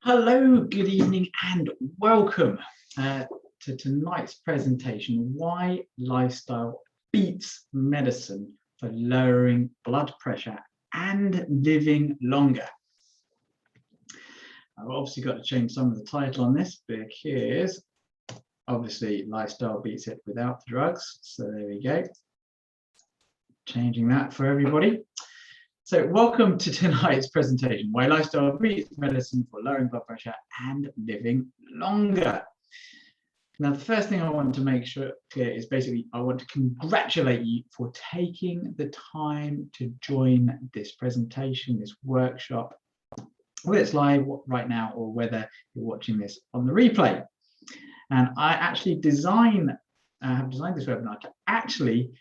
Hello, good evening, and welcome to tonight's presentation, Why Lifestyle Beats Medicine for Lowering Blood Pressure and Living Longer. I've obviously got to change some of the title on this because obviously lifestyle beats it without the drugs. So there we go. Changing that for everybody. So welcome to tonight's presentation, Why Lifestyle Beats Medicine for Lowering Blood Pressure and Living Longer. Now, the first thing I want to make sure clear is basically I want to congratulate you for taking the time to join this presentation, this workshop, whether it's live right now or whether you're watching this on the replay. And I actually have designed this webinar to actually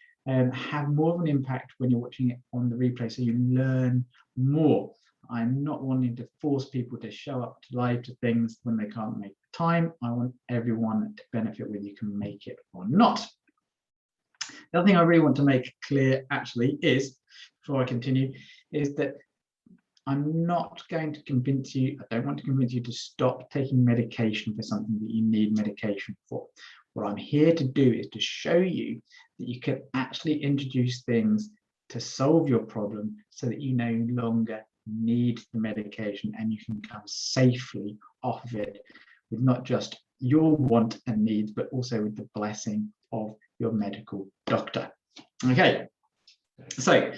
have more of an impact when you're watching it on the replay, so you learn more. I'm not wanting to force people to show up to live to things when they can't make the time. I want everyone to benefit whether you can make it or not. The other thing I really want to make clear actually is, before I continue, is that I'm not going to convince you, I don't want to convince you to stop taking medication for something that you need medication for. What I'm here to do is to show you that you can actually introduce things to solve your problem so that you no longer need the medication and you can come safely off of it with not just your want and needs, but also with the blessing of your medical doctor. Okay, so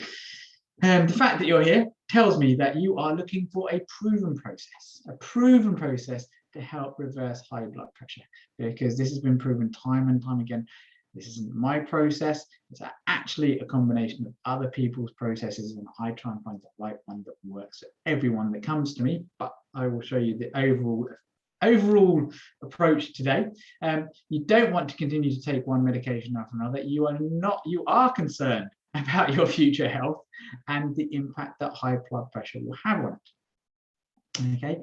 the fact that you're here tells me that you are looking for a proven process to help reverse high blood pressure, because this has been proven time and time again. This isn't my process, it's actually a combination of other people's processes, and I try and find the right one that works for everyone that comes to me, but I will show you the overall approach today. You don't want to continue to take one medication after another. You are concerned about your future health and the impact that high blood pressure will have on it. Okay,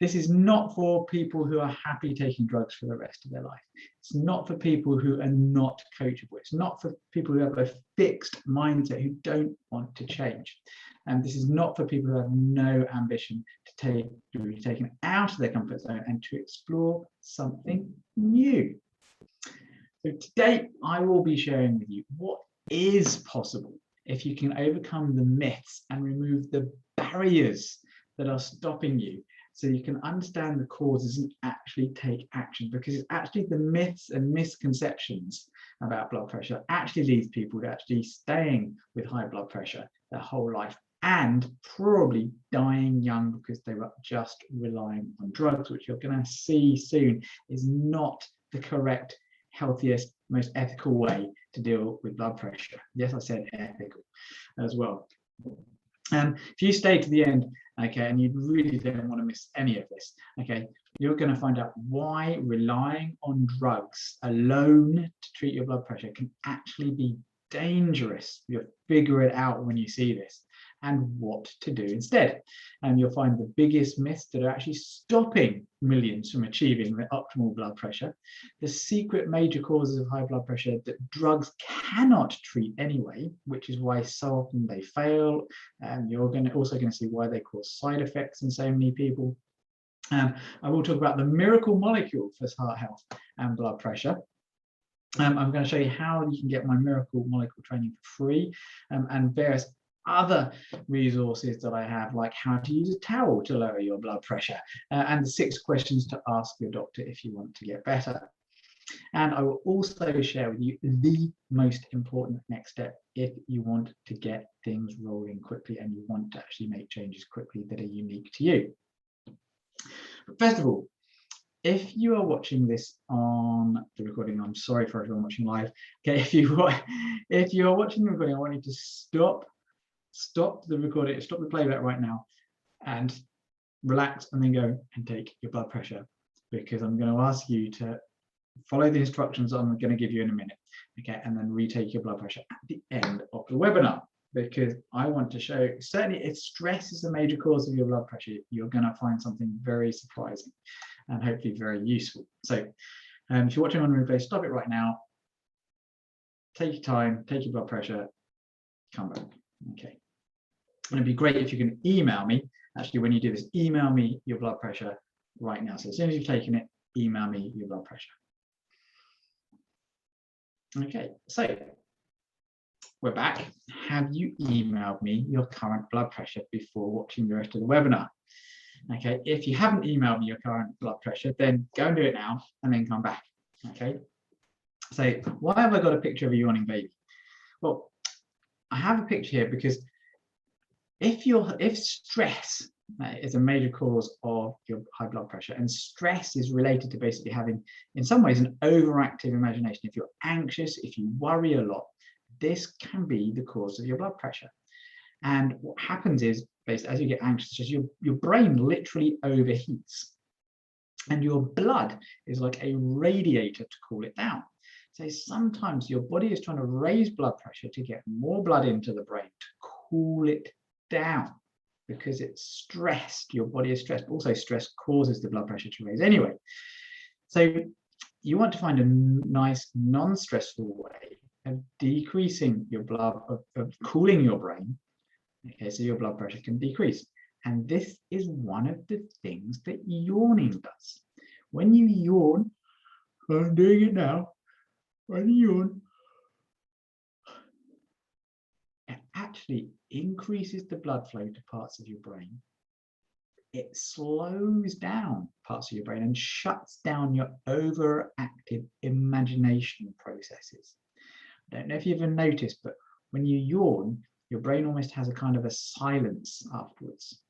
this is not for people who are happy taking drugs for the rest of their life. It's not for people who are not coachable. It's not for people who have a fixed mindset, who don't want to change. And this is not for people who have no ambition to be taken out of their comfort zone and to explore something new. So today I will be sharing with you what is possible if you can overcome the myths and remove the barriers that are stopping you, so you can understand the causes and actually take action, because it's actually the myths and misconceptions about blood pressure actually leads people to actually staying with high blood pressure their whole life and probably dying young because they were just relying on drugs, which you're going to see soon is not the correct, healthiest, most ethical way to deal with blood pressure. Yes, I said ethical as well. If you stay to the end, okay, and you really don't want to miss any of this, okay, you're going to find out why relying on drugs alone to treat your blood pressure can actually be dangerous. You'll figure it out when you see this, and what to do instead. And you'll find the biggest myths that are actually stopping millions from achieving the optimal blood pressure, the secret major causes of high blood pressure that drugs cannot treat anyway, which is why so often they fail. And you're also going to see why they cause side effects in so many people. I will talk about the miracle molecule for heart health and blood pressure. I'm going to show you how you can get my miracle molecule training for free, and various other resources that I have, like how to use a towel to lower your blood pressure, and the 6 questions to ask your doctor if you want to get better. And I will also share with you the most important next step if you want to get things rolling quickly and you want to actually make changes quickly that are unique to you. But first of all, if you are watching this on the recording, I'm sorry for everyone watching live. Okay, if you are watching the recording, I want you to stop the recording, stop the playback right now, and relax, and then go and take your blood pressure, because I'm going to ask you to follow the instructions I'm going to give you in a minute, okay, and then retake your blood pressure at the end of the webinar, because I want to show, certainly if stress is a major cause of your blood pressure, you're going to find something very surprising and hopefully very useful. So if you're watching on replay, stop it right now, take your time, take your blood pressure, come back. Okay, and it'd be great if you can email me. Actually, when you do this, email me your blood pressure right now. So as soon as you've taken it, email me your blood pressure. Okay, so we're back. Have you emailed me your current blood pressure before watching the rest of the webinar? Okay, if you haven't emailed me your current blood pressure, then go and do it now and then come back. Okay, so why have I got a picture of a yawning baby? Well, I have a picture here because if stress is a major cause of your high blood pressure, and stress is related to basically having, in some ways, an overactive imagination. If you're anxious, if you worry a lot, this can be the cause of your blood pressure. And what happens is, basically, as you get anxious, just your brain literally overheats, and your blood is like a radiator to cool it down. So sometimes your body is trying to raise blood pressure to get more blood into the brain to cool it down, because it's stressed. Your body is stressed. Also, stress causes the blood pressure to raise anyway. So you want to find a nice non-stressful way of decreasing your blood, of cooling your brain, okay, so your blood pressure can decrease. And this is one of the things that yawning does. When you yawn, I'm doing it now, when you yawn, it actually increases the blood flow to parts of your brain. It slows down parts of your brain and shuts down your overactive imagination processes. I don't know if you've ever noticed, but when you yawn, your brain almost has a kind of a silence afterwards.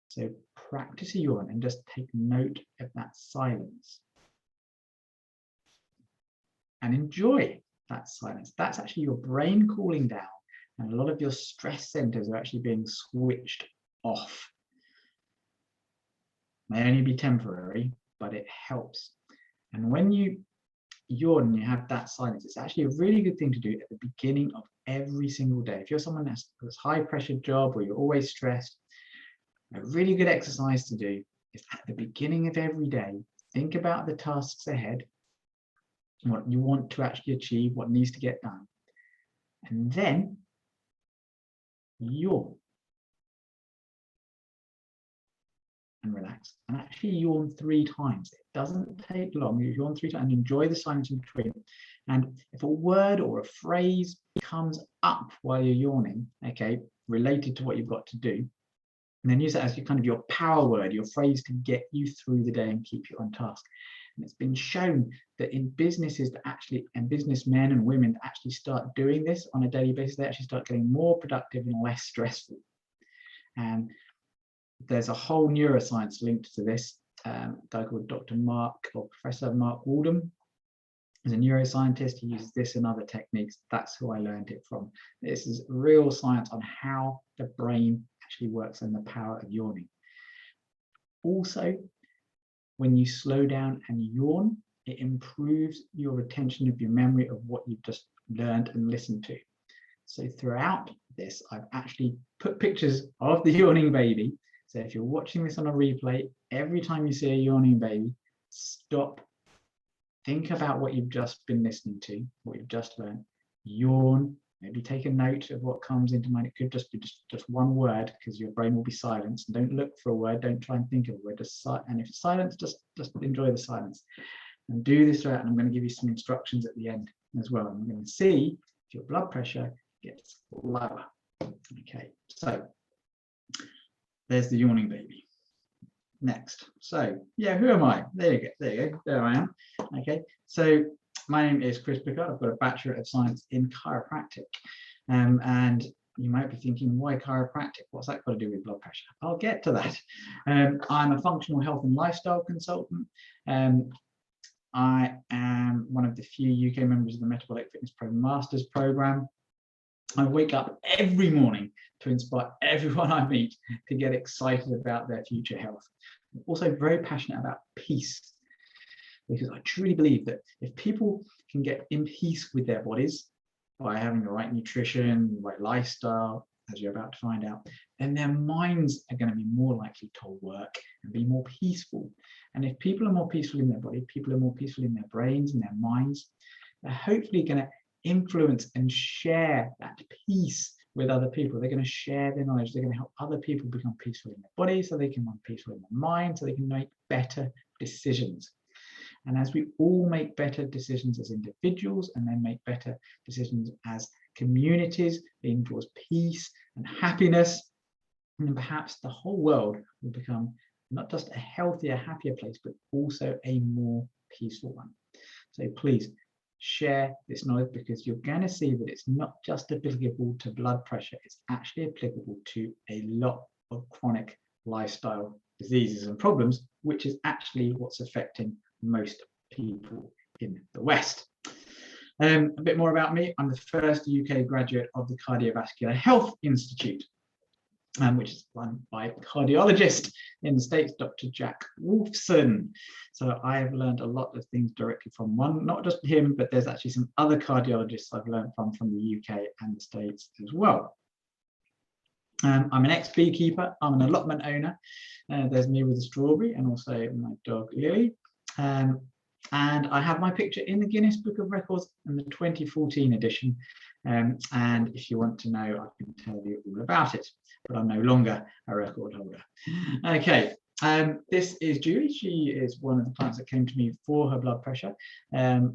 So practice a yawn and just take note of that silence. And enjoy that silence. That's actually your brain cooling down, and a lot of your stress centers are actually being switched off. May only be temporary, but it helps. And when you yawn and you have that silence, it's actually a really good thing to do at the beginning of every single day. If you're someone that's a high pressure job or you're always stressed, a really good exercise to do is at the beginning of every day, think about the tasks ahead, what you want to actually achieve, what needs to get done, and then yawn and relax, and actually yawn 3 times. It doesn't take long. You yawn 3 times and enjoy the silence in between. And if a word or a phrase comes up while you're yawning, okay, related to what you've got to do, and then use that as your kind of your power word, your phrase to get you through the day and keep you on task. And it's been shown that in businesses that actually, and businessmen and women that actually start doing this on a daily basis, they actually start getting more productive and less stressful. And there's a whole neuroscience linked to this. A guy called Professor Mark Waldham is a neuroscientist. He uses this and other techniques. That's who I learned it from. This is real science on how the brain actually works and the power of yawning. Also, when you slow down and yawn, it improves your retention of your memory of what you've just learned and listened to. So throughout this, I've actually put pictures of the yawning baby. So if you're watching this on a replay, every time you see a yawning baby, stop, think about what you've just been listening to, what you've just learned, yawn, maybe take a note of what comes into mind. It could just be just one word, because your brain will be silenced. Don't look for a word, don't try and think of a word, and if it's silence, just enjoy the silence. And do this throughout, and I'm going to give you some instructions at the end as well. I'm going to see if your blood pressure gets lower. Okay, so there's the yawning baby. Next, so yeah, who am I? There you go, there I am. Okay, so my name is Chris Pickard. I've got a Bachelor of Science in Chiropractic. And you might be thinking, why chiropractic? What's that got to do with blood pressure? I'll get to that. I'm a functional health and lifestyle consultant. I am one of the few UK members of the Metabolic Fitness Pro Masters program. I wake up every morning to inspire everyone I meet to get excited about their future health. I'm also very passionate about peace, because I truly believe that if people can get in peace with their bodies by having the right nutrition, the right lifestyle, as you're about to find out, then their minds are going to be more likely to work and be more peaceful. And if people are more peaceful in their body, people are more peaceful in their brains and their minds, they're hopefully going to influence and share that peace with other people. They're going to share their knowledge. They're going to help other people become peaceful in their body, so they can become peaceful in their mind, so they can make better decisions. And as we all make better decisions as individuals, and then make better decisions as communities, leading towards peace and happiness, and perhaps the whole world will become not just a healthier, happier place, but also a more peaceful one. So please share this knowledge, because you're going to see that it's not just applicable to blood pressure, it's actually applicable to a lot of chronic lifestyle diseases and problems, which is actually what's affecting most people in the West. A bit more about me. I'm the first UK graduate of the Cardiovascular Health Institute, which is run by a cardiologist in the States, Dr. Jack Wolfson. So I have learned a lot of things directly from one, not just him, but there's actually some other cardiologists I've learned from the UK and the States as well. I'm an ex-beekeeper. I'm an allotment owner. There's me with a strawberry, and also my dog Lily. And I have my picture in the Guinness Book of Records in the 2014 edition. And if you want to know, I can tell you all about it, but I'm no longer a record holder. Okay, this is Julie. She is one of the clients that came to me for her blood pressure.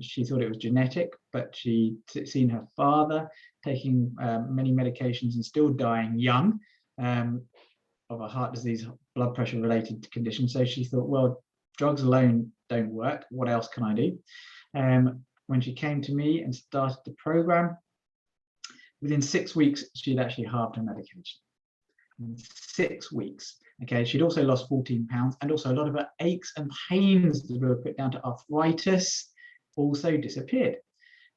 She thought it was genetic, but she'd seen her father taking many medications and still dying young of a heart disease, blood pressure related condition. So she thought, well, drugs alone don't work. What else can I do? When she came to me and started the program, within 6 weeks, she'd actually halved her medication. In 6 weeks. Okay, she'd also lost 14 pounds, and also a lot of her aches and pains that were put down to arthritis also disappeared.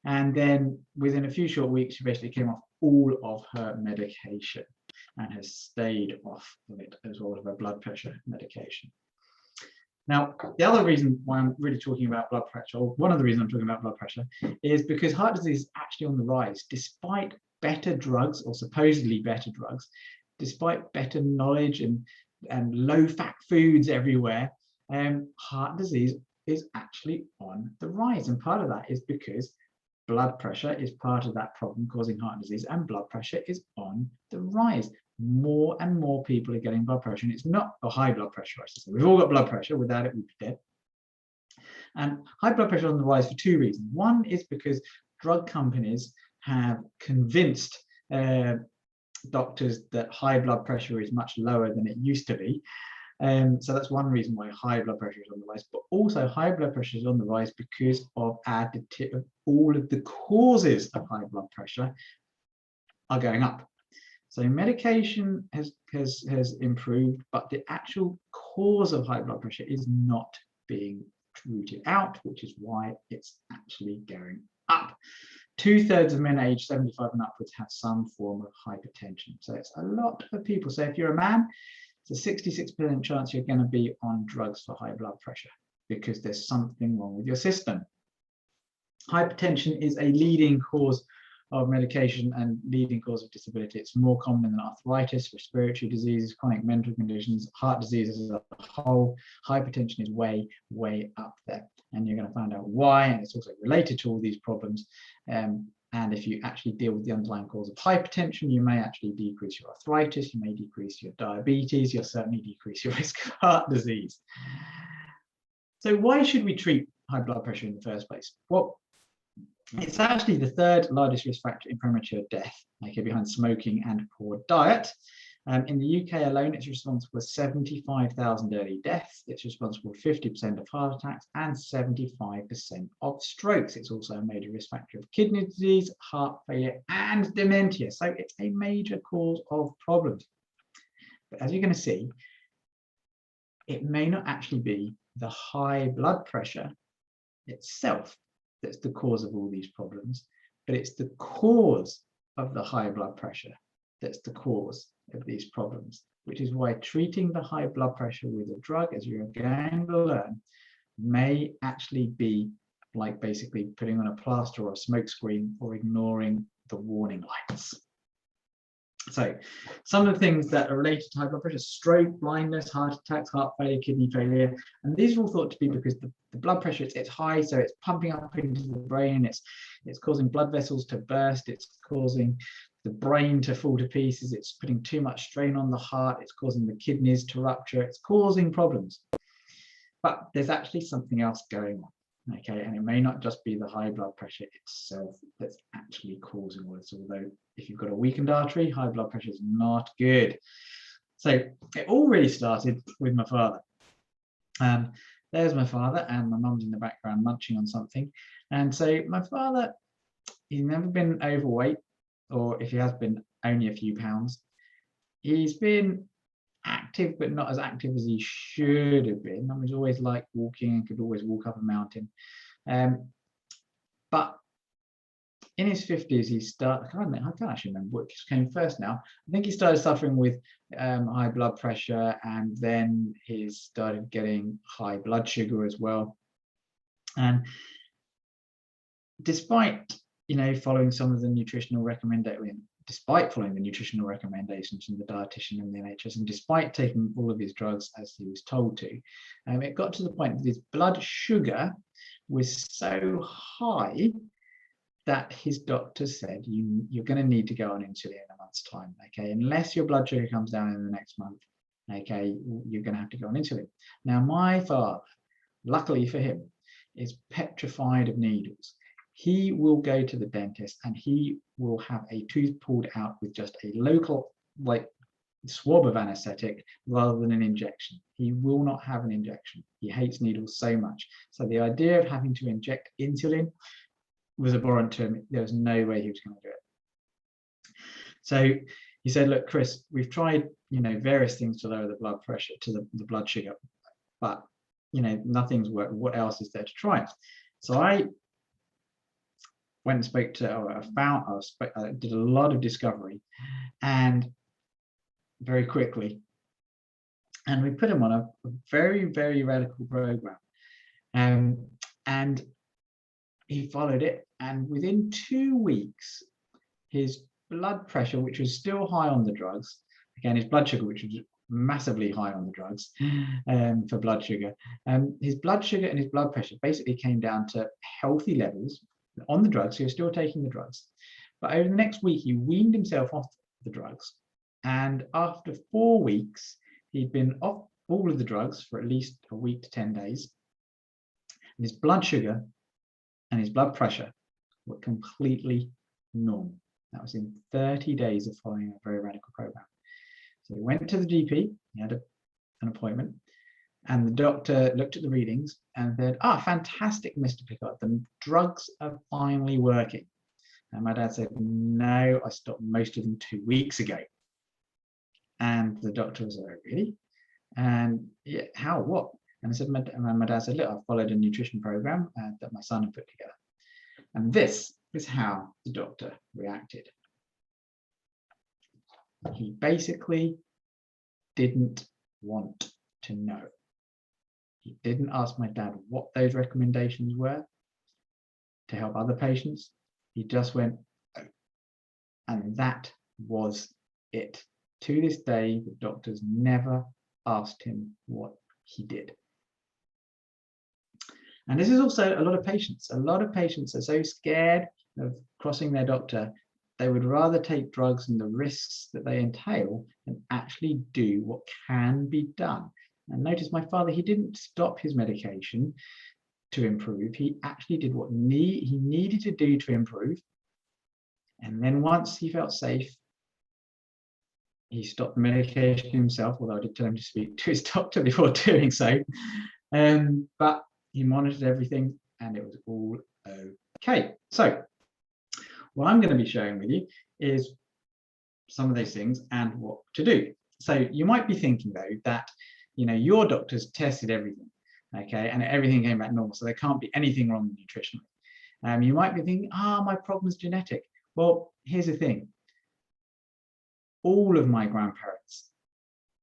And then within a few short weeks, she basically came off all of her medication and has stayed off of it, as well as her blood pressure medication. Now, the other reason why I'm really talking about blood pressure, or one of the reasons I'm talking about blood pressure, is because heart disease is actually on the rise. Despite better drugs, or supposedly better drugs, despite better knowledge and low-fat foods everywhere, heart disease is actually on the rise. And part of that is because blood pressure is part of that problem causing heart disease, and blood pressure is on the rise. More and more people are getting blood pressure, and it's not a high blood pressure, I should say. We've all got blood pressure. Without it, we'd be dead. And high blood pressure is on the rise for two reasons. One is because drug companies have convinced doctors that high blood pressure is much lower than it used to be. So that's one reason why high blood pressure is on the rise. But also high blood pressure is on the rise because of all of the causes of high blood pressure are going up. So medication has improved, but the actual cause of high blood pressure is not being rooted out, which is why it's actually going up. 2/3 of men aged 75 and upwards have some form of hypertension. So it's a lot of people. So if you're a man, it's a 66% chance you're going to be on drugs for high blood pressure because there's something wrong with your system. Hypertension is a leading cause of medication and leading cause of disability. It's more common than arthritis, respiratory diseases, chronic mental conditions, heart diseases as a whole. Hypertension is way, way up there. And you're going to find out why, and it's also related to all these problems. And if you actually deal with the underlying cause of hypertension, you may actually decrease your arthritis, you may decrease your diabetes, you'll certainly decrease your risk of heart disease. So why should we treat high blood pressure in the first place? Well, it's actually the third largest risk factor in premature death, okay, behind smoking and poor diet. In the UK alone, it's responsible for 75,000 early deaths. It's responsible for 50% of heart attacks and 75% of strokes. It's also a major risk factor of kidney disease, heart failure, and dementia. So it's a major cause of problems. But as you're going to see, it may not actually be the high blood pressure itself that's the cause of all these problems, but it's the cause of the high blood pressure that's the cause of these problems, which is why treating the high blood pressure with a drug, as you're going to learn, may actually be like basically putting on a plaster or a smoke screen or ignoring the warning lights. So some of the things that are related to high blood pressure: stroke, blindness, heart attacks, heart failure, kidney failure. And these are all thought to be because the blood pressure, it's high, so it's pumping up into the brain, it's causing blood vessels to burst, it's causing the brain to fall to pieces. It's putting too much strain on the heart. It's causing the kidneys to rupture. It's causing problems. But there's actually something else going on, okay? And it may not just be the high blood pressure itself that's actually causing all this, although if you've got a weakened artery, high blood pressure is not good. So it all really started with my father. There's my father, and my mum's in the background munching on something. And so my father, he's never been overweight, or if he has been, only a few pounds. He's been active, but not as active as he should have been. I was always liked walking and could always walk up a mountain. But in his 50s, he started, I can't actually remember what came first now. I think he started suffering with high blood pressure, and then he started getting high blood sugar as well. And despite, following some of the nutritional recommendations, despite following the nutritional recommendations from the dietitian and the NHS, and despite taking all of his drugs as he was told to, it got to the point that his blood sugar was so high that his doctor said, you're going to need to go on insulin in a month's time, okay? Unless your blood sugar comes down in the next month, okay, you're going to have to go on insulin. Now, my father, luckily for him, is petrified of needles. He will go to the dentist and he will have a tooth pulled out with just a local, swab of anesthetic rather than an injection. He will not have an injection. He hates needles so much. So the idea of having to inject insulin was abhorrent to him. There was no way he was going to do it. So he said, look, Chris, we've tried, various things to lower the blood pressure, to the blood sugar, but, nothing's worked. What else is there to try? So I went and spoke to, I did a lot of discovery, and very quickly, and we put him on a very, very radical program. And he followed it, and within 2 weeks, his blood pressure, which was still high on the drugs, again, his blood sugar, which was massively high on the drugs for blood sugar, his blood sugar and his blood pressure basically came down to healthy levels on the drugs. He was still taking the drugs, but over the next week, he weaned himself off the drugs, and after 4 weeks, he'd been off all of the drugs for at least a week to 10 days, and his blood sugar and his blood pressure were completely normal. That was in 30 days of following a very radical program. So he went to the GP, he had an appointment, and the doctor looked at the readings and said, fantastic, Mr. Pickard, the drugs are finally working. And my dad said, no, I stopped most of them 2 weeks ago. And the doctor was like, really? And yeah, how, what? And I said, my dad said, look, I followed a nutrition program that my son had put together. And this is how the doctor reacted. He basically didn't want to know. He didn't ask my dad what those recommendations were to help other patients. He just went, oh. And that was it. To this day, the doctors never asked him what he did. And this is also a lot of patients. A lot of patients are so scared of crossing their doctor, they would rather take drugs and the risks that they entail than actually do what can be done. And notice my father, he didn't stop his medication to improve. He actually did what he needed to do to improve. And then once he felt safe, he stopped the medication himself, although I did tell him to speak to his doctor before doing so. But he monitored everything and it was all okay. So what I'm going to be sharing with you is some of those things and what to do. So you might be thinking though that your doctors tested everything, okay, and everything came back normal, so there can't be anything wrong nutritionally. You might be thinking, my problem's genetic. Well, here's the thing. All of my grandparents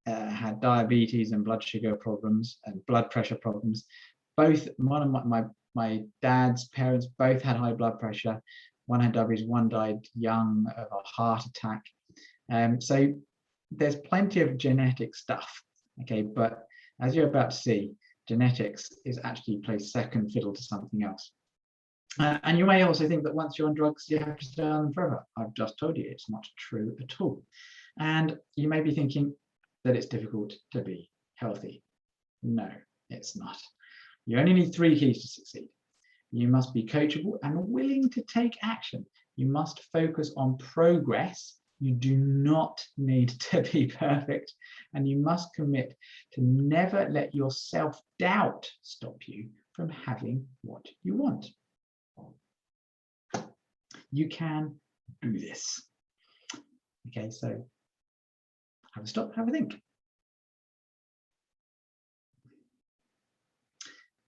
had diabetes and blood sugar problems and blood pressure problems. Both my dad's parents both had high blood pressure. One had diabetes, one died young of a heart attack. So there's plenty of genetic stuff, okay, but as you're about to see, genetics is actually plays second fiddle to something else. And you may also think that once you're on drugs, you have to stay on them forever. I've just told you it's not true at all. And you may be thinking that it's difficult to be healthy. No, it's not. You only need 3 keys to succeed. You must be coachable and willing to take action. You must focus on progress. You do not need to be perfect. And you must commit to never let your self-doubt stop you from having what you want. You can do this. Okay, so have a stop, have a think.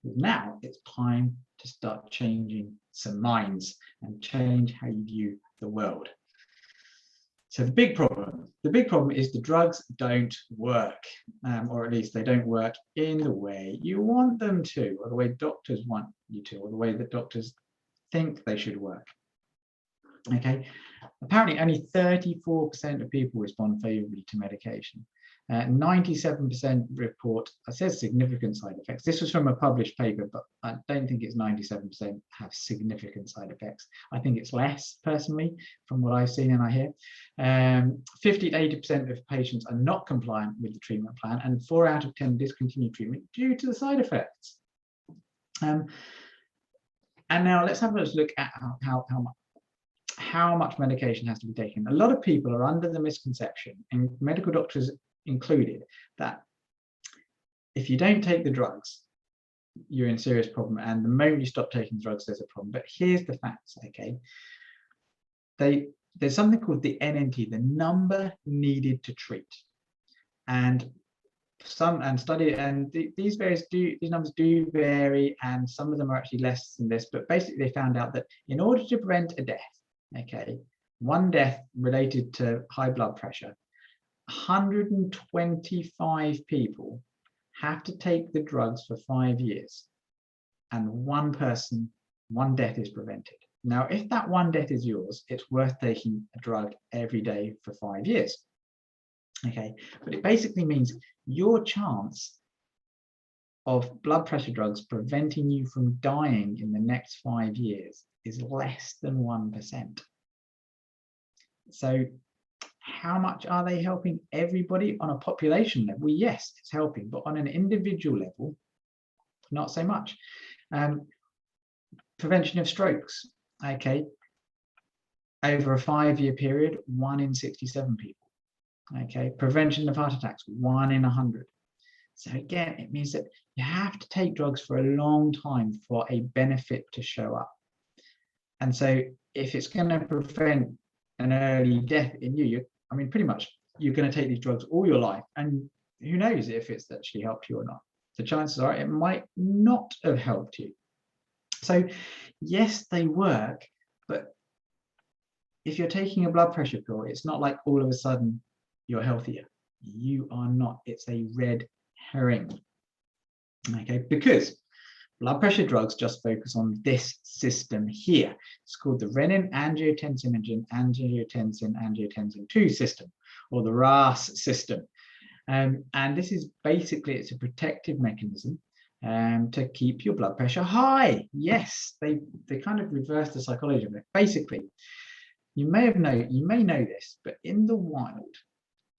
Now it's time to start changing some minds and change how you view the world. So the big problem is the drugs don't work, or at least they don't work in the way you want them to, or the way doctors want you to, or the way that doctors think they should work. Okay, apparently only 34% of people respond favorably to medication. 97% report, it says significant side effects. This was from a published paper, but I don't think it's 97% have significant side effects. I think it's less, personally, from what I've seen and I hear. 50 to 80% of patients are not compliant with the treatment plan, and 4 out of 10 discontinue treatment due to the side effects. And now let's have a look at how much medication has to be taken. A lot of people are under the misconception, and medical doctors included, that if you don't take the drugs, you're in a serious problem, and the moment you stop taking drugs, there's a problem. But here's the facts, okay? There's something called the NNT, the number needed to treat, and these numbers do vary, and some of them are actually less than this. But basically, they found out that in order to prevent a death, okay, 1 death related to high blood pressure, 125 people have to take the drugs for 5 years, and 1 death is prevented. Now, if that 1 death is yours, it's worth taking a drug every day for 5 years. Okay, but it basically means your chance of blood pressure drugs preventing you from dying in the next 5 years is less than 1%. So how much are they helping everybody on a population level? Well, yes, it's helping, but on an individual level, not so much. Prevention of strokes, okay, over a 5-year period, 1 in 67 people. Okay, prevention of heart attacks, 1 in 100. So again, it means that you have to take drugs for a long time for a benefit to show up. And so if it's going to prevent an early death in you, pretty much you're going to take these drugs all your life, and who knows if it's actually helped you or not. The chances are it might not have helped you. So yes, they work, but if you're taking a blood pressure pill, it's not like all of a sudden you're healthier. You are not. It's a red herring. Okay, because blood pressure drugs just focus on this system here. It's called the renin-angiotensin-angiotensin 2 system, or the RAS system. And this is basically, it's a protective mechanism to keep your blood pressure high. Yes, they kind of reverse the psychology of it. Basically, you may know this, but in the wild,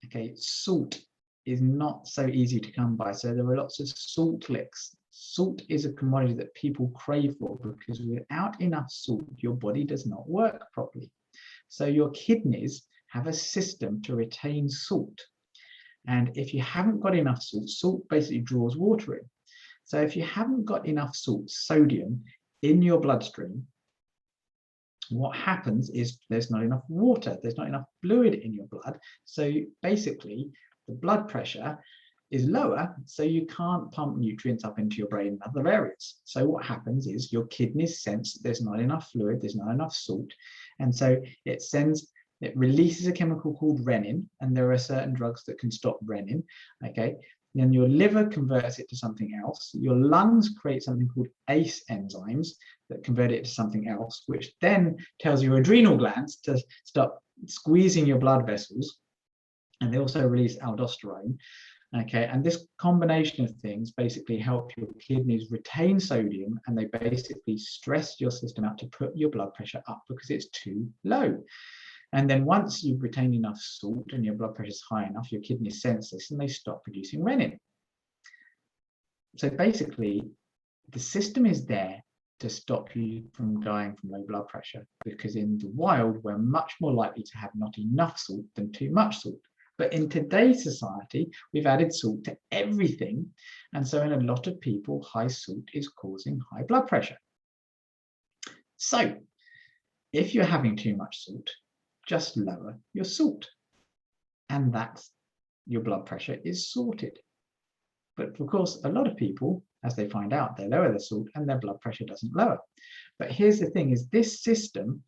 okay, salt is not so easy to come by. So there are lots of salt licks. Salt is a commodity that people crave for, because without enough salt, your body does not work properly. So your kidneys have a system to retain salt. And if you haven't got enough salt, salt basically draws water in. So if you haven't got enough salt, sodium, in your bloodstream, what happens is there's not enough water, there's not enough fluid in your blood. So basically, the blood pressure is lower, so you can't pump nutrients up into your brain and other areas. So what happens is your kidneys sense that there's not enough fluid, there's not enough salt, and so it releases a chemical called renin, and there are certain drugs that can stop renin, okay? Then your liver converts it to something else. Your lungs create something called ACE enzymes that convert it to something else, which then tells your adrenal glands to stop squeezing your blood vessels, and they also release aldosterone. Okay, and this combination of things basically help your kidneys retain sodium, and they basically stress your system out to put your blood pressure up because it's too low. And then once you've retained enough salt and your blood pressure is high enough, your kidneys sense this and they stop producing renin. So basically, the system is there to stop you from dying from low blood pressure, because in the wild, we're much more likely to have not enough salt than too much salt. But in today's society, we've added salt to everything. And so in a lot of people, high salt is causing high blood pressure. So if you're having too much salt, just lower your salt. And that's your blood pressure is sorted. But of course, a lot of people, as they find out, they lower the salt and their blood pressure doesn't lower. But here's the thing is this system,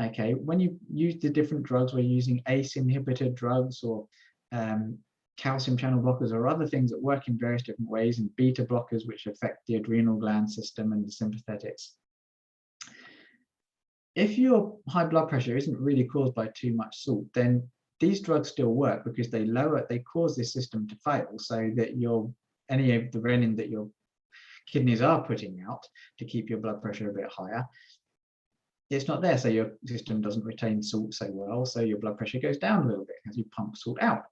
okay, when you use the different drugs, we're using ACE inhibitor drugs or calcium channel blockers or other things that work in various different ways, and beta blockers, which affect the adrenal gland system and the sympathetics. If your high blood pressure isn't really caused by too much salt, then these drugs still work because they cause this system to fail, so that any of the renin that your kidneys are putting out to keep your blood pressure a bit higher, it's not there. So your system doesn't retain salt so well, so your blood pressure goes down a little bit as you pump salt out.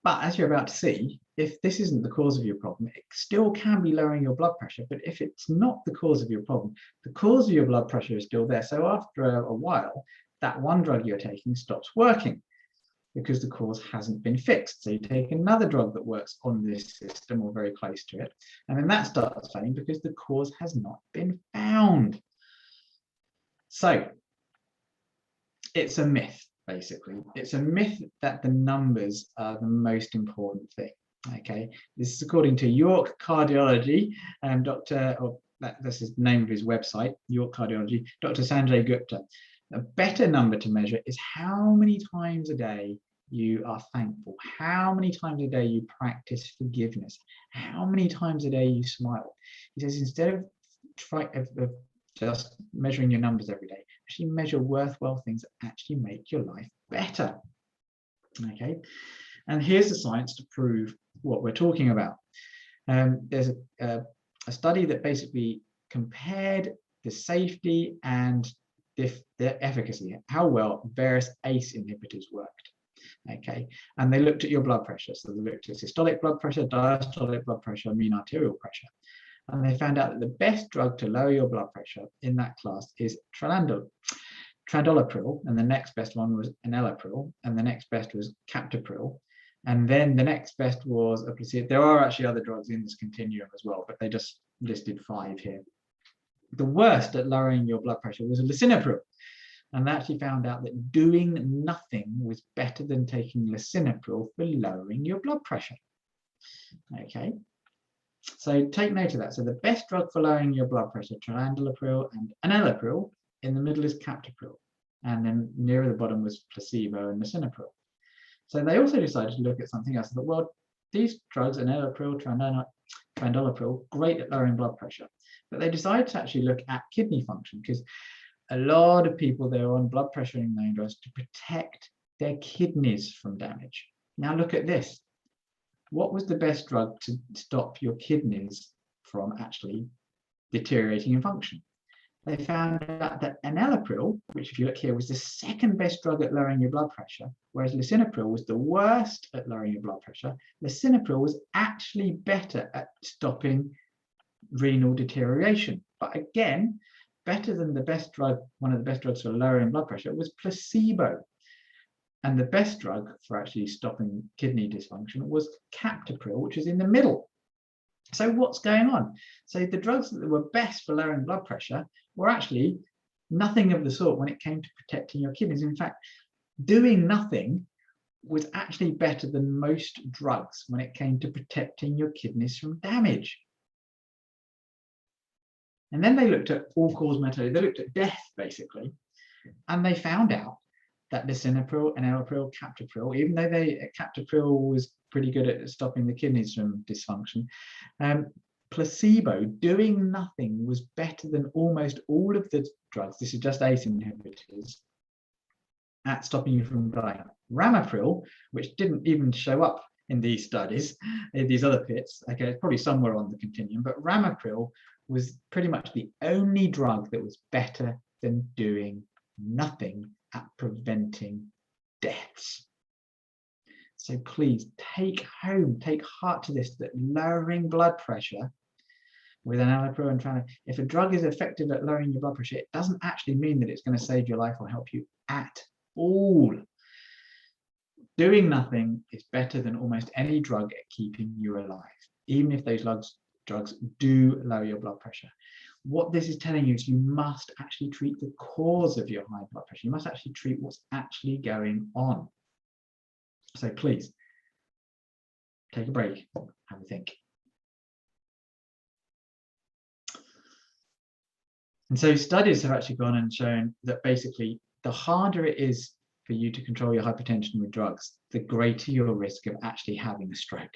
But as you're about to see, if this isn't the cause of your problem, it still can be lowering your blood pressure. But if it's not the cause of your problem, the cause of your blood pressure is still there. So after a while, that one drug you're taking stops working because the cause hasn't been fixed. So you take another drug that works on this system or very close to it, and then that starts failing because the cause has not been found. So it's a myth, basically. It's a myth that the numbers are the most important thing. Okay, this is according to York Cardiology, this is the name of his website, York Cardiology, Dr. Sanjay Gupta. A better number to measure is how many times a day you are thankful, how many times a day you practice forgiveness, how many times a day you smile. He says instead of just measuring your numbers every day, actually measure worthwhile things that actually make your life better. Okay, and here's the science to prove what we're talking about. There's a study that basically compared the safety and the efficacy, how well various ACE inhibitors worked. Okay, and they looked at your blood pressure. So they looked at systolic blood pressure, diastolic blood pressure, mean arterial pressure. And they found out that the best drug to lower your blood pressure in that class is tradalapril, and the next best one was enalapril, and the next best was captopril, and then the next best was a placebo. There are actually other drugs in this continuum as well, but they just listed 5 here. The worst at lowering your blood pressure was lisinopril, and they actually found out that doing nothing was better than taking lisinopril for lowering your blood pressure. Okay, so take note of that. So the best drug for lowering your blood pressure, tradalapril and enalapril. In the middle is captopril, and then nearer the bottom was placebo and lisinopril. So they also decided to look at something else. They thought, well, these drugs, enalapril, tradalapril, great at lowering blood pressure. But they decided to actually look at kidney function, because a lot of people, they're on blood pressure and drugs to protect their kidneys from damage. Now look at this. What was the best drug to stop your kidneys from actually deteriorating in function? They found out that enalapril, which if you look here was the second best drug at lowering your blood pressure, whereas lisinopril was the worst at lowering your blood pressure. Lisinopril was actually better at stopping renal deterioration. But again, better than the best drug, one of the best drugs for lowering blood pressure was placebo. And the best drug for actually stopping kidney dysfunction was captopril, which is in the middle. So what's going on? So the drugs that were best for lowering blood pressure were actually nothing of the sort when it came to protecting your kidneys. In fact, doing nothing was actually better than most drugs when it came to protecting your kidneys from damage. And then they looked at all-cause mortality. They looked at death, basically, and they found out that lisinopril, enalapril, captopril, even though captopril was pretty good at stopping the kidneys from dysfunction, placebo, doing nothing, was better than almost all of the drugs. This is just ACE inhibitors at stopping you from dying. Ramipril, which didn't even show up in these studies, in these other pits, okay, it's probably somewhere on the continuum, but Ramipril was pretty much the only drug that was better than doing nothing at preventing deaths. So please take heart to this, that lowering blood pressure with an allopurinol and tranquilizer, if a drug is effective at lowering your blood pressure, it doesn't actually mean that it's going to save your life or help you at all. Doing nothing is better than almost any drug at keeping you alive, even if those drugs do lower your blood pressure. What this is telling you is you must actually treat the cause of your high blood pressure. You must actually treat what's actually going on. So please, take a break, have a think. And so studies have actually gone and shown that basically the harder it is for you to control your hypertension with drugs, the greater your risk of actually having a stroke.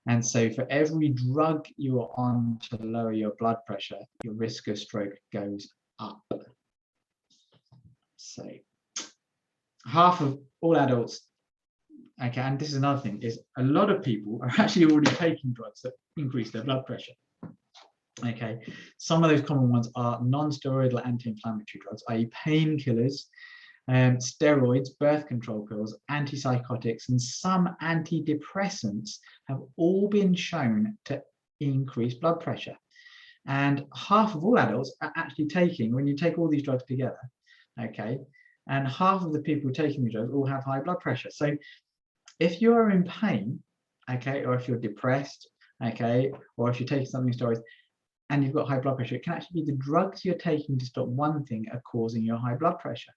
And so for every drug you are on to lower your blood pressure, your risk of stroke goes up. So half of all adults, okay, and this is another thing, is a lot of people are actually already taking drugs that increase their blood pressure. Okay, some of those common ones are non-steroidal anti-inflammatory drugs, i.e. painkillers, steroids, birth control pills, antipsychotics, and some antidepressants have all been shown to increase blood pressure. And half of all adults are actually taking, when you take all these drugs together, okay, and half of the people taking the drugs all have high blood pressure. So if you are in pain, okay, or if you're depressed, okay, or if you're taking something steroids, and you've got high blood pressure, it can actually be the drugs you're taking to stop one thing are causing your high blood pressure.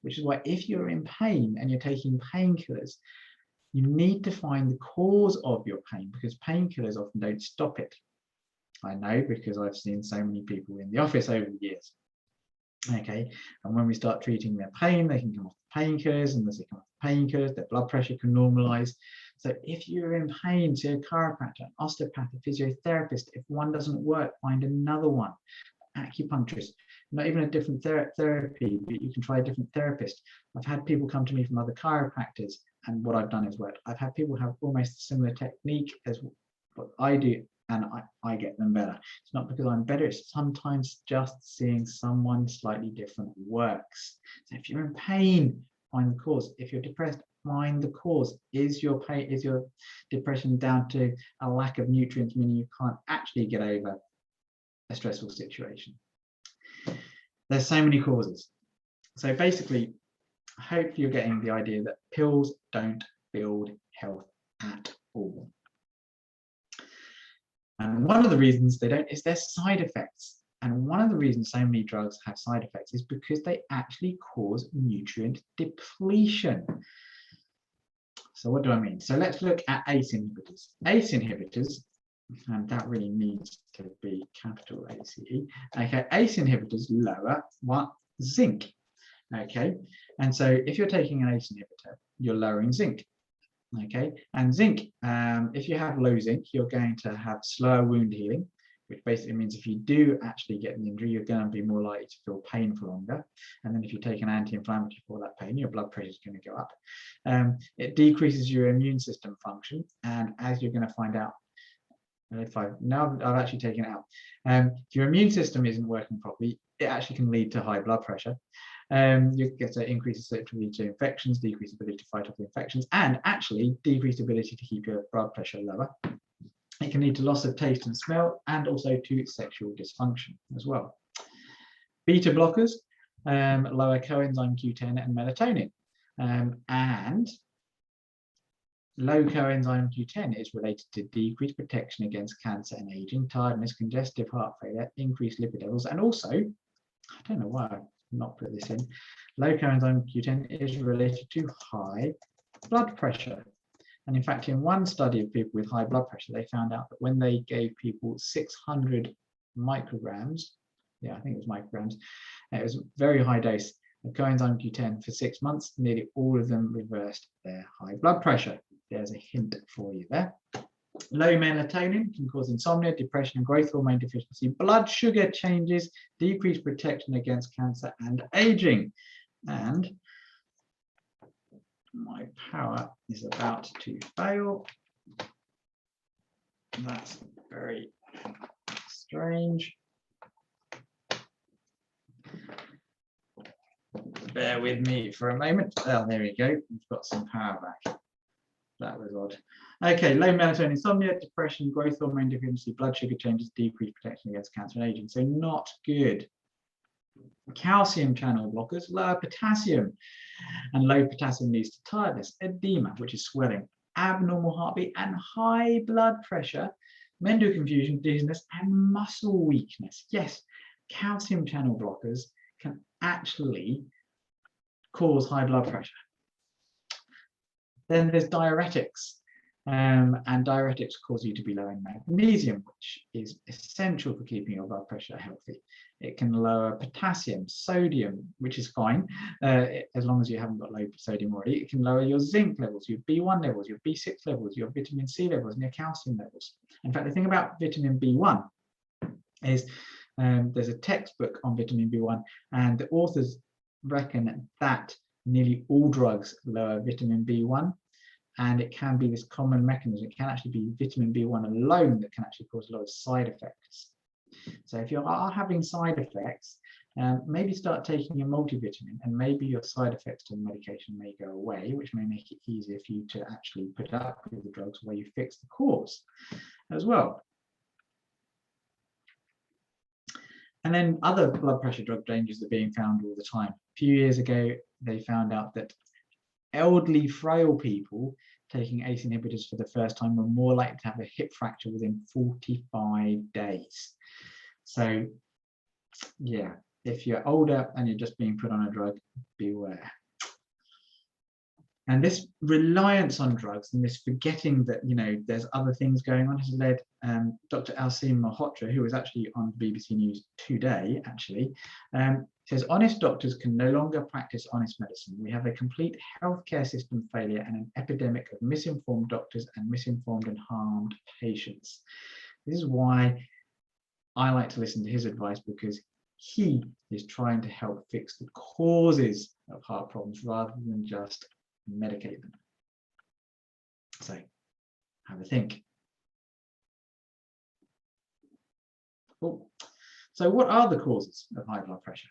Which is why if you're in pain and you're taking painkillers, you need to find the cause of your pain, because painkillers often don't stop it. I know, because I've seen so many people in the office over the years. Okay, and when we start treating their pain, they can come off the painkillers, and as they come off the painkillers, their blood pressure can normalize. So if you're in pain, see a chiropractor, an osteopath, a physiotherapist. If one doesn't work, find another one. Acupuncturist, not even a different therapy, but you can try a different therapist. I've had people come to me from other chiropractors, and what I've done is worked. I've had people have almost a similar technique as what I do, and I get them better. It's not because I'm better, it's sometimes just seeing someone slightly different works. So if you're in pain, find the cause. If you're depressed, find the cause. Is your pain, is your depression down to a lack of nutrients, meaning you can't actually get over a stressful situation? There's so many causes. So basically, hopefully you're getting the idea that pills don't build health at all. And one of the reasons they don't is their side effects. And one of the reasons so many drugs have side effects is because they actually cause nutrient depletion. So what do I mean? So let's look at ACE inhibitors. ACE inhibitors, and that really needs to be capital ACE. Okay, ACE inhibitors lower what? Zinc. Okay, and so if you're taking an ACE inhibitor, you're lowering zinc. Okay, and zinc, if you have low zinc, you're going to have slower wound healing, which basically means if you do actually get an injury, you're going to be more likely to feel pain for longer. And then if you take an anti-inflammatory for that pain, your blood pressure is going to go up. It decreases your immune system function, and as you're going to find out, if I've actually taken it out, if your immune system isn't working properly, it actually can lead to high blood pressure. You get to increase susceptibility to infections, decreased ability to fight off the infections, and actually decreased ability to keep your blood pressure lower. It can lead to loss of taste and smell, and also to sexual dysfunction as well. Beta blockers lower coenzyme Q10 and melatonin, and low coenzyme Q10 is related to decreased protection against cancer and aging, tiredness, congestive heart failure, increased lipid levels, and also, I don't know why I've not put this in, low coenzyme Q10 is related to high blood pressure. And in fact, in one study of people with high blood pressure, they found out that when they gave people 600 micrograms, yeah, I think it was micrograms, it was a very high dose of coenzyme Q10 for 6 months, nearly all of them reversed their high blood pressure. There's a hint for you there. Low melatonin can cause insomnia, depression, growth hormone deficiency, blood sugar changes, decreased protection against cancer and aging. And my power is about to fail. That's very strange. Bear with me for a moment. Oh, there we go. We've got some power back. That was odd. Okay, low melatonin, insomnia, depression, growth hormone deficiency, blood sugar changes, decreased protection against cancer and aging. So not good. Calcium channel blockers, lower potassium. And low potassium leads to tiredness, edema, which is swelling, abnormal heartbeat, and high blood pressure, mental confusion, dizziness, and muscle weakness. Yes, calcium channel blockers can actually cause high blood pressure. Then there's diuretics, and diuretics cause you to be low in magnesium, which is essential for keeping your blood pressure healthy. It can lower potassium, sodium, which is fine, as long as you haven't got low sodium already. It can lower your zinc levels, your B1 levels, your B6 levels, your vitamin C levels, and your calcium levels. In fact, the thing about vitamin B1 is there's a textbook on vitamin B1, and the authors reckon that nearly all drugs lower vitamin B1, and it can be this common mechanism. It can actually be vitamin B1 alone that can actually cause a lot of side effects. So if you are having side effects, maybe start taking a multivitamin, and maybe your side effects to the medication may go away, which may make it easier for you to actually put up with the drugs where you fix the cause as well. And then other blood pressure drug dangers are being found all the time. A few years ago, they found out that elderly, frail people taking ACE inhibitors for the first time were more likely to have a hip fracture within 45 days. So, yeah, if you're older and you're just being put on a drug, beware. And this reliance on drugs and this forgetting that, you know, there's other things going on has led Dr. Alsim Malhotra, who was actually on BBC News today, actually, says honest doctors can no longer practice honest medicine. We have a complete healthcare system failure and an epidemic of misinformed doctors and misinformed and harmed patients. This is why I like to listen to his advice, because he is trying to help fix the causes of heart problems rather than just medicate them. So have a think. Cool. So what are the causes of high blood pressure?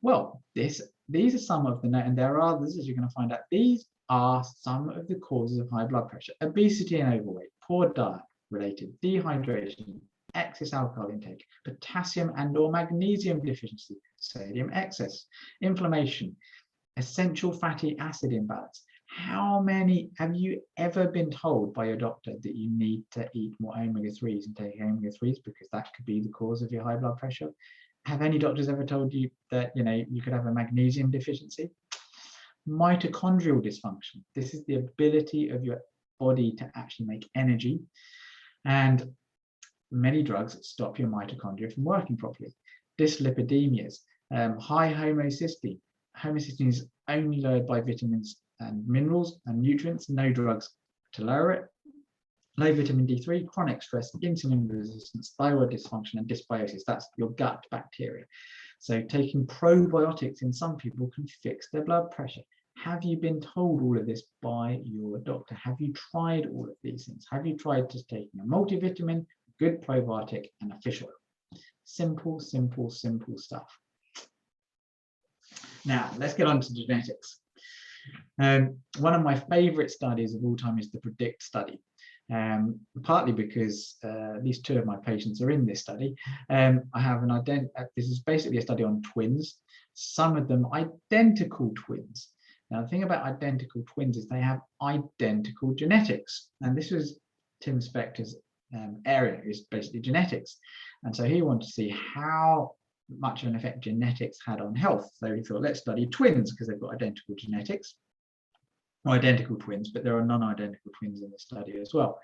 Well, these are some of the, and there are others, as you're going to find out. These are some of the causes of high blood pressure: obesity and overweight, poor diet related, dehydration, excess alcohol intake, potassium and or magnesium deficiency, sodium excess, inflammation, essential fatty acid imbalance. How many have you ever been told by your doctor that you need to eat more omega-3s and take omega-3s because that could be the cause of your high blood pressure? Have any doctors ever told you that, you know, you could have a magnesium deficiency? Mitochondrial dysfunction. This is the ability of your body to actually make energy, and many drugs stop your mitochondria from working properly. Dyslipidemias, high homocysteine. Homocysteine is only lowered by vitamins and minerals and nutrients, no drugs to lower it. Low vitamin D3, chronic stress, insulin resistance, thyroid dysfunction, and dysbiosis. That's your gut bacteria. So taking probiotics in some people can fix their blood pressure. Have you been told all of this by your doctor? Have you tried all of these things? Have you tried just taking a multivitamin, good probiotic, and a fish oil? Simple, simple, simple stuff. Now, let's get on to genetics. One of my favorite studies of all time is the PREDICT study, partly because at least two of my patients are in this study. I have this is basically a study on twins, some of them identical twins. Now, the thing about identical twins is they have identical genetics, and this was Tim Spector's area, is basically genetics. And so he wanted to see how much of an effect genetics had on health. So he thought, let's study twins because they've got identical genetics, or identical twins, but there are non-identical twins in the study as well.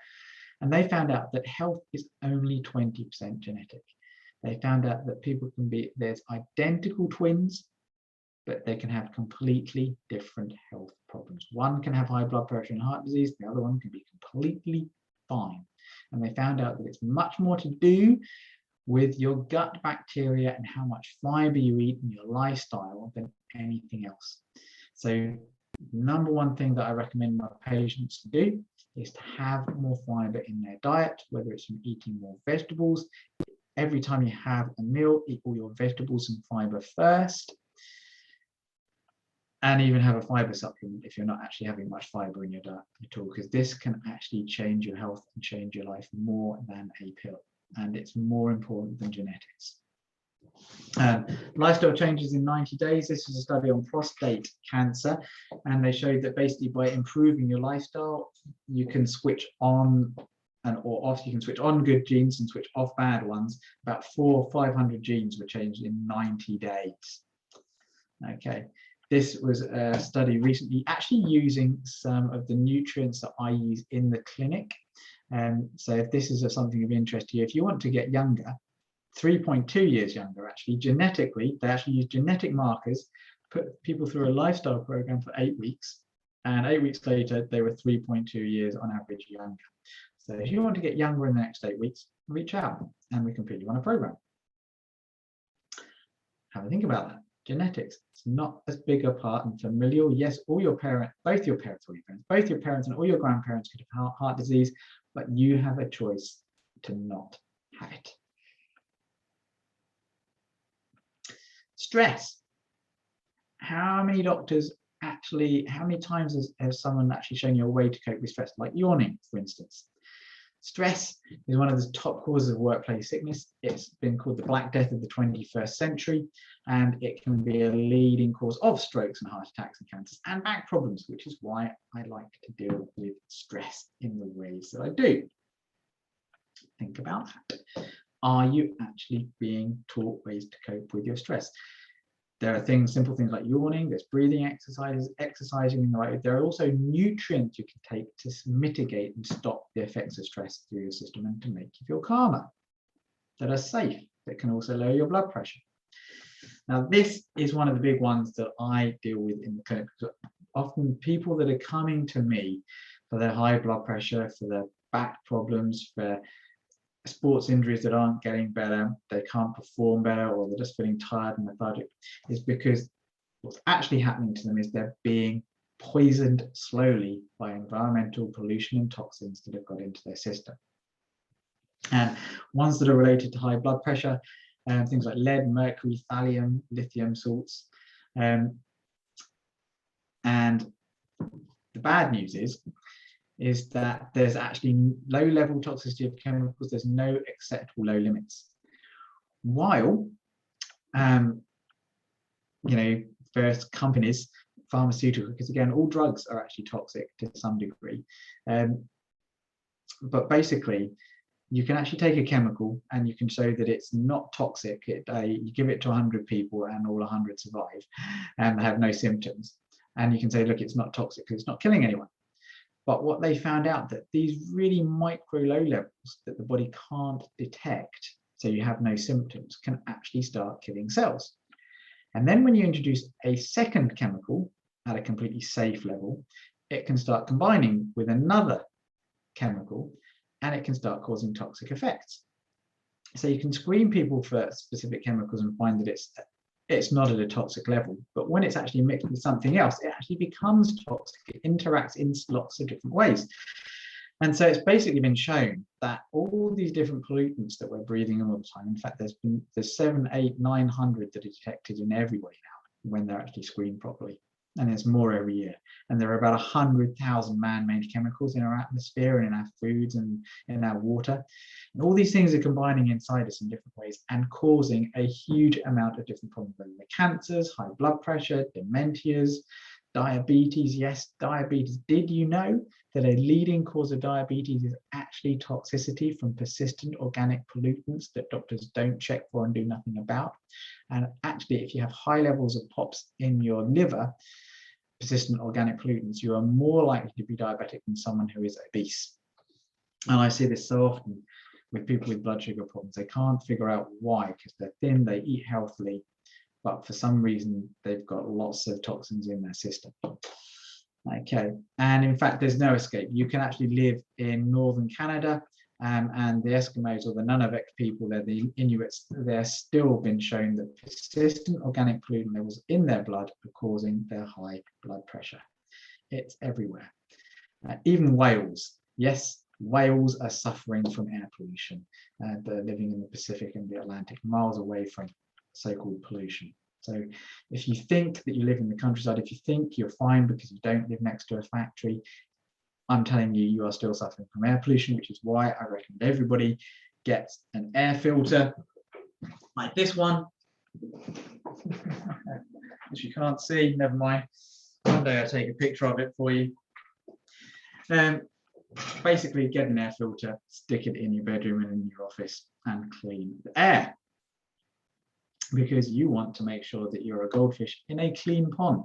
And they found out that health is only 20% genetic. They found out that people can be, there's identical twins, but they can have completely different health problems. One can have high blood pressure and heart disease, the other one can be completely fine. And they found out that it's much more to do with your gut bacteria and how much fiber you eat and your lifestyle than anything else. So Number one thing that I recommend my patients to do is to have more fiber in their diet, whether it's from eating more vegetables. Every time you have a meal, eat all your vegetables and fiber first. And even have a fiber supplement if you're not actually having much fiber in your diet at all, because this can actually change your health and change your life more than a pill. And it's more important than genetics. Lifestyle changes in 90 days. This is a study on prostate cancer, and they showed that basically by improving your lifestyle, you can switch on or off. You can switch on good genes and switch off bad ones. About 400 or 500 genes were changed in 90 days. Okay. This was a study recently actually using some of the nutrients that I use in the clinic. So if this is something of interest to you, if you want to get younger, 3.2 years younger, actually, genetically, they actually use genetic markers, put people through a lifestyle program for 8 weeks, and 8 weeks later, they were 3.2 years on average younger. So if you want to get younger in the next 8 weeks, reach out and we can put you on a program. Have a think about that. Genetics, it's not as big a part and familial. Yes, all your parents, both your parents and all your grandparents could have heart disease, but you have a choice to not have it. Stress. How many doctors actually, how many times has someone actually shown you a way to cope with stress, like yawning, for instance? Stress is one of the top causes of workplace sickness. It's been called the Black Death of the 21st century, and it can be a leading cause of strokes and heart attacks and cancers and back problems, which is why I like to deal with stress in the ways that I do. Think about that. Are you actually being taught ways to cope with your stress? There are things, simple things like yawning, there's breathing exercises, exercising in the right way. There are also nutrients you can take to mitigate and stop the effects of stress through your system and to make you feel calmer, that are safe, that can also lower your blood pressure. Now, this is one of the big ones that I deal with in the clinic. Often people that are coming to me for their high blood pressure, for their back problems, for sports injuries that aren't getting better, they can't perform better, or they're just feeling tired and lethargic, is because what's actually happening to them is they're being poisoned slowly by environmental pollution and toxins that have got into their system. And ones that are related to high blood pressure, things like lead, mercury, thallium, lithium salts. And the bad news is that there's actually low level toxicity of chemicals. There's no acceptable low limits. While, various companies, pharmaceutical, because again, all drugs are actually toxic to some degree. But basically, you can actually take a chemical and you can show that it's not toxic. You give it to 100 people and all 100 survive and have no symptoms. And you can say, look, it's not toxic because it's not killing anyone. But what they found out that these really micro low levels that the body can't detect, so you have no symptoms, can actually start killing cells. And then when you introduce a second chemical at a completely safe level, it can start combining with another chemical and it can start causing toxic effects. So you can screen people for specific chemicals and find that it's not at a toxic level, but when it's actually mixed with something else, it actually becomes toxic. It interacts in lots of different ways. And so it's basically been shown that all these different pollutants that we're breathing in all the time, in fact, there's 700, 800, 900 that are detected in everybody now when they're actually screened properly. And there's more every year. And there are about 100,000 man-made chemicals in our atmosphere and in our foods and in our water. And all these things are combining inside us in different ways and causing a huge amount of different problems, whether they're cancers, high blood pressure, dementias, diabetes. Yes, diabetes. Did you know that a leading cause of diabetes is actually toxicity from persistent organic pollutants that doctors don't check for and do nothing about? And actually, if you have high levels of POPs in your liver, persistent organic pollutants, you are more likely to be diabetic than someone who is obese. And I see this so often with people with blood sugar problems. They can't figure out why, because they're thin, they eat healthily, but for some reason they've got lots of toxins in their system. Okay, and in fact there's no escape. You can actually live in northern Canada, and the Eskimos or the Nunavut people, they're the Inuits, they're still been shown that persistent organic pollutant levels in their blood are causing their high blood pressure. It's everywhere. Even whales. Yes, whales are suffering from air pollution. They're living in the Pacific and the Atlantic, miles away from so-called pollution. So if you think that you live in the countryside, if you think you're fine because you don't live next to a factory, I'm telling you, you are still suffering from air pollution, which is why I recommend everybody gets an air filter like this one, which you can't see, never mind. One day I'll take a picture of it for you. Basically, get an air filter, stick it in your bedroom and in your office, and clean the air. Because you want to make sure that you're a goldfish in a clean pond.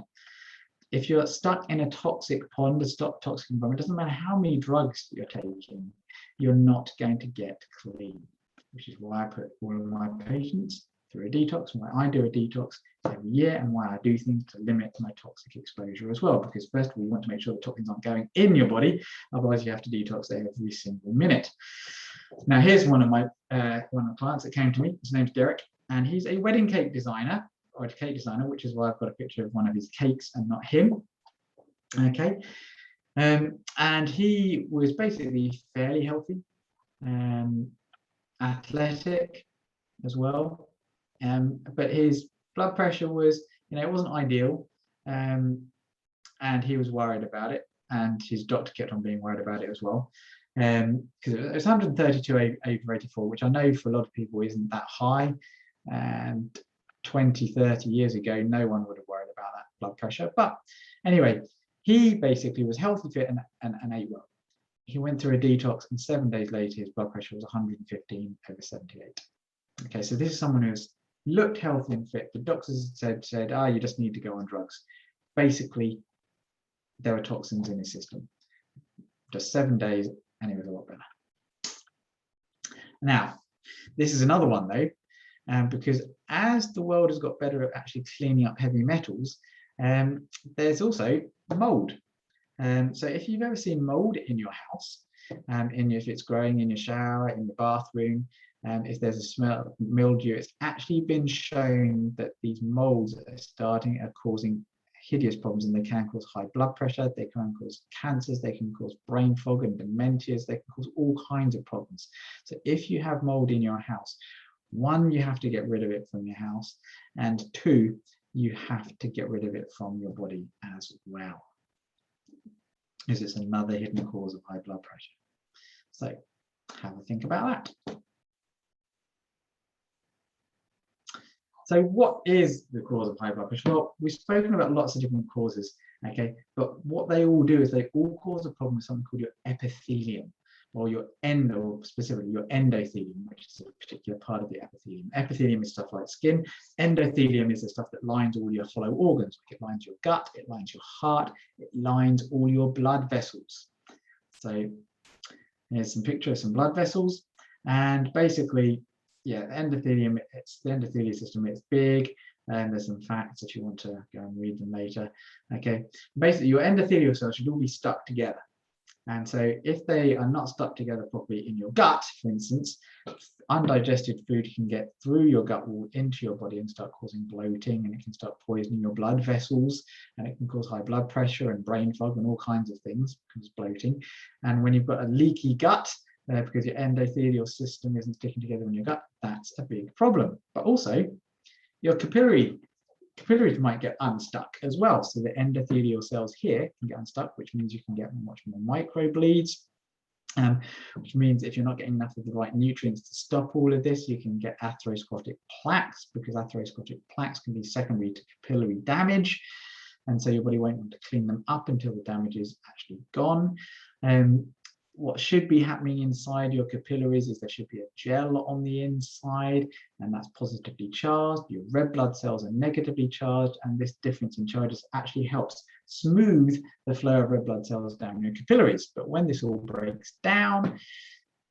If you're stuck in a toxic pond, a toxic environment, it doesn't matter how many drugs you're taking, you're not going to get clean, which is why I put all of my patients through a detox, why I do a detox every year, and why I do things to limit my toxic exposure as well. Because first of all, you want to make sure the toxins aren't going in your body, otherwise you have to detox every single minute. Now, here's one of my clients that came to me. His name's Derek, and he's a wedding cake designer, or a cake designer, which is why I've got a picture of one of his cakes and not him. Okay, and he was basically fairly healthy, athletic as well, but his blood pressure was, it wasn't ideal, and he was worried about it, and his doctor kept on being worried about it as well, because it was 132 over 84, which I know for a lot of people isn't that high, and 20, 30 years ago, no one would have worried about that blood pressure. But anyway, he basically was healthy, fit, and ate well. He went through a detox, and 7 days later, his blood pressure was 115 over 78. Okay, so this is someone who's looked healthy and fit. The doctors said, you just need to go on drugs. Basically, there were toxins in his system. Just 7 days, and he was a lot better. Now, this is another one though, because as the world has got better at actually cleaning up heavy metals, there's also mold. So if you've ever seen mold in your house, if it's growing in your shower, in the bathroom, if there's a smell of mildew, it's actually been shown that these molds are causing hideous problems, and they can cause high blood pressure, they can cause cancers, they can cause brain fog and dementias, they can cause all kinds of problems. So if you have mold in your house, one, you have to get rid of it from your house, and two, you have to get rid of it from your body as well, because it's another hidden cause of high blood pressure. So have a think about that. So what is the cause of high blood pressure? Well, we've spoken about lots of different causes, okay, but what they all do is they all cause a problem with something called your epithelium, or specifically your endothelium, which is a particular part of the epithelium. Epithelium is stuff like skin. Endothelium is the stuff that lines all your hollow organs. It lines your gut, it lines your heart, it lines all your blood vessels. So here's some pictures of some blood vessels, and basically, yeah, the endothelium, it's the endothelial system, it's big, and there's some facts if you want to go and read them later. Okay, basically your endothelial cells should all be stuck together. And so if they are not stuck together properly in your gut, for instance, undigested food can get through your gut wall into your body and start causing bloating, and it can start poisoning your blood vessels, and it can cause high blood pressure and brain fog and all kinds of things because bloating. And when you've got a leaky gut, because your endothelial system isn't sticking together in your gut, that's a big problem. But also your capillaries might get unstuck as well. So the endothelial cells here can get unstuck, which means you can get much more microbleeds, which means if you're not getting enough of the right nutrients to stop all of this, you can get atherosclerotic plaques, because atherosclerotic plaques can be secondary to capillary damage. And so your body won't want to clean them up until the damage is actually gone. What should be happening inside your capillaries is there should be a gel on the inside, and that's positively charged. Your red blood cells are negatively charged, and this difference in charges actually helps smooth the flow of red blood cells down your capillaries. But when this all breaks down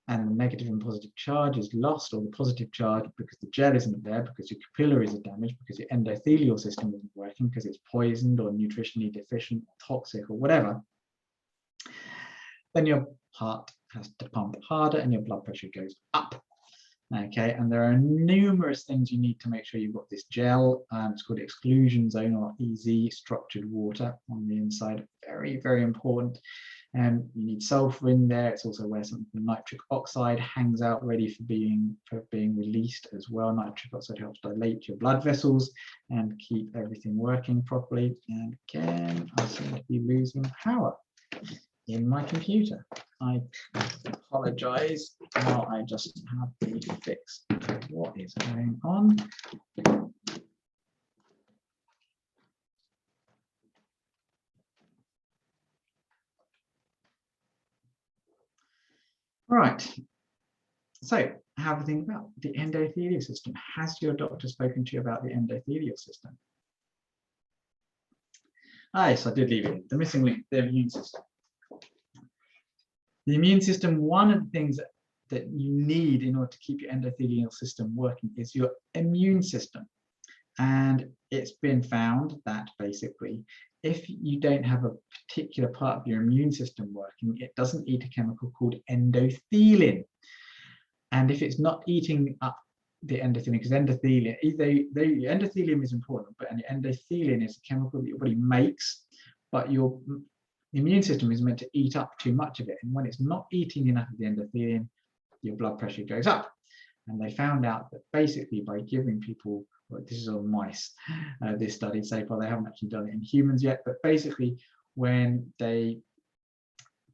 and the negative and positive charge is lost, or the positive charge because the gel isn't there, because your capillaries are damaged, because your endothelial system isn't working, because it's poisoned or nutritionally deficient, or toxic, or whatever, then your heart has to pump harder and your blood pressure goes up. Okay, and there are numerous things you need to make sure you've got this gel. It's called exclusion zone, or EZ, structured water on the inside. Very, very important. You need sulfur in there. It's also where something called nitric oxide hangs out, ready for being released as well. Nitric oxide helps dilate your blood vessels and keep everything working properly. And again, I seem to be losing power in my computer. I apologize. Now I just have to fix what is going on. Right. So have a think about the endothelial system. Has your doctor spoken to you about the endothelial system? Ah, yes, I did leave it. The missing link, the immune system. The immune system, one of the things that you need in order to keep your endothelial system working is your immune system. And it's been found that basically, if you don't have a particular part of your immune system working, it doesn't eat a chemical called endothelin. And if it's not eating up the endothelin, because endothelin, endothelium is important, but endothelin is a chemical that your body makes, but your immune system is meant to eat up too much of it. And when it's not eating enough of the endothelin, your blood pressure goes up. And they found out that basically by giving people, well, this is on mice, this study so far, they haven't actually done it in humans yet, but basically when they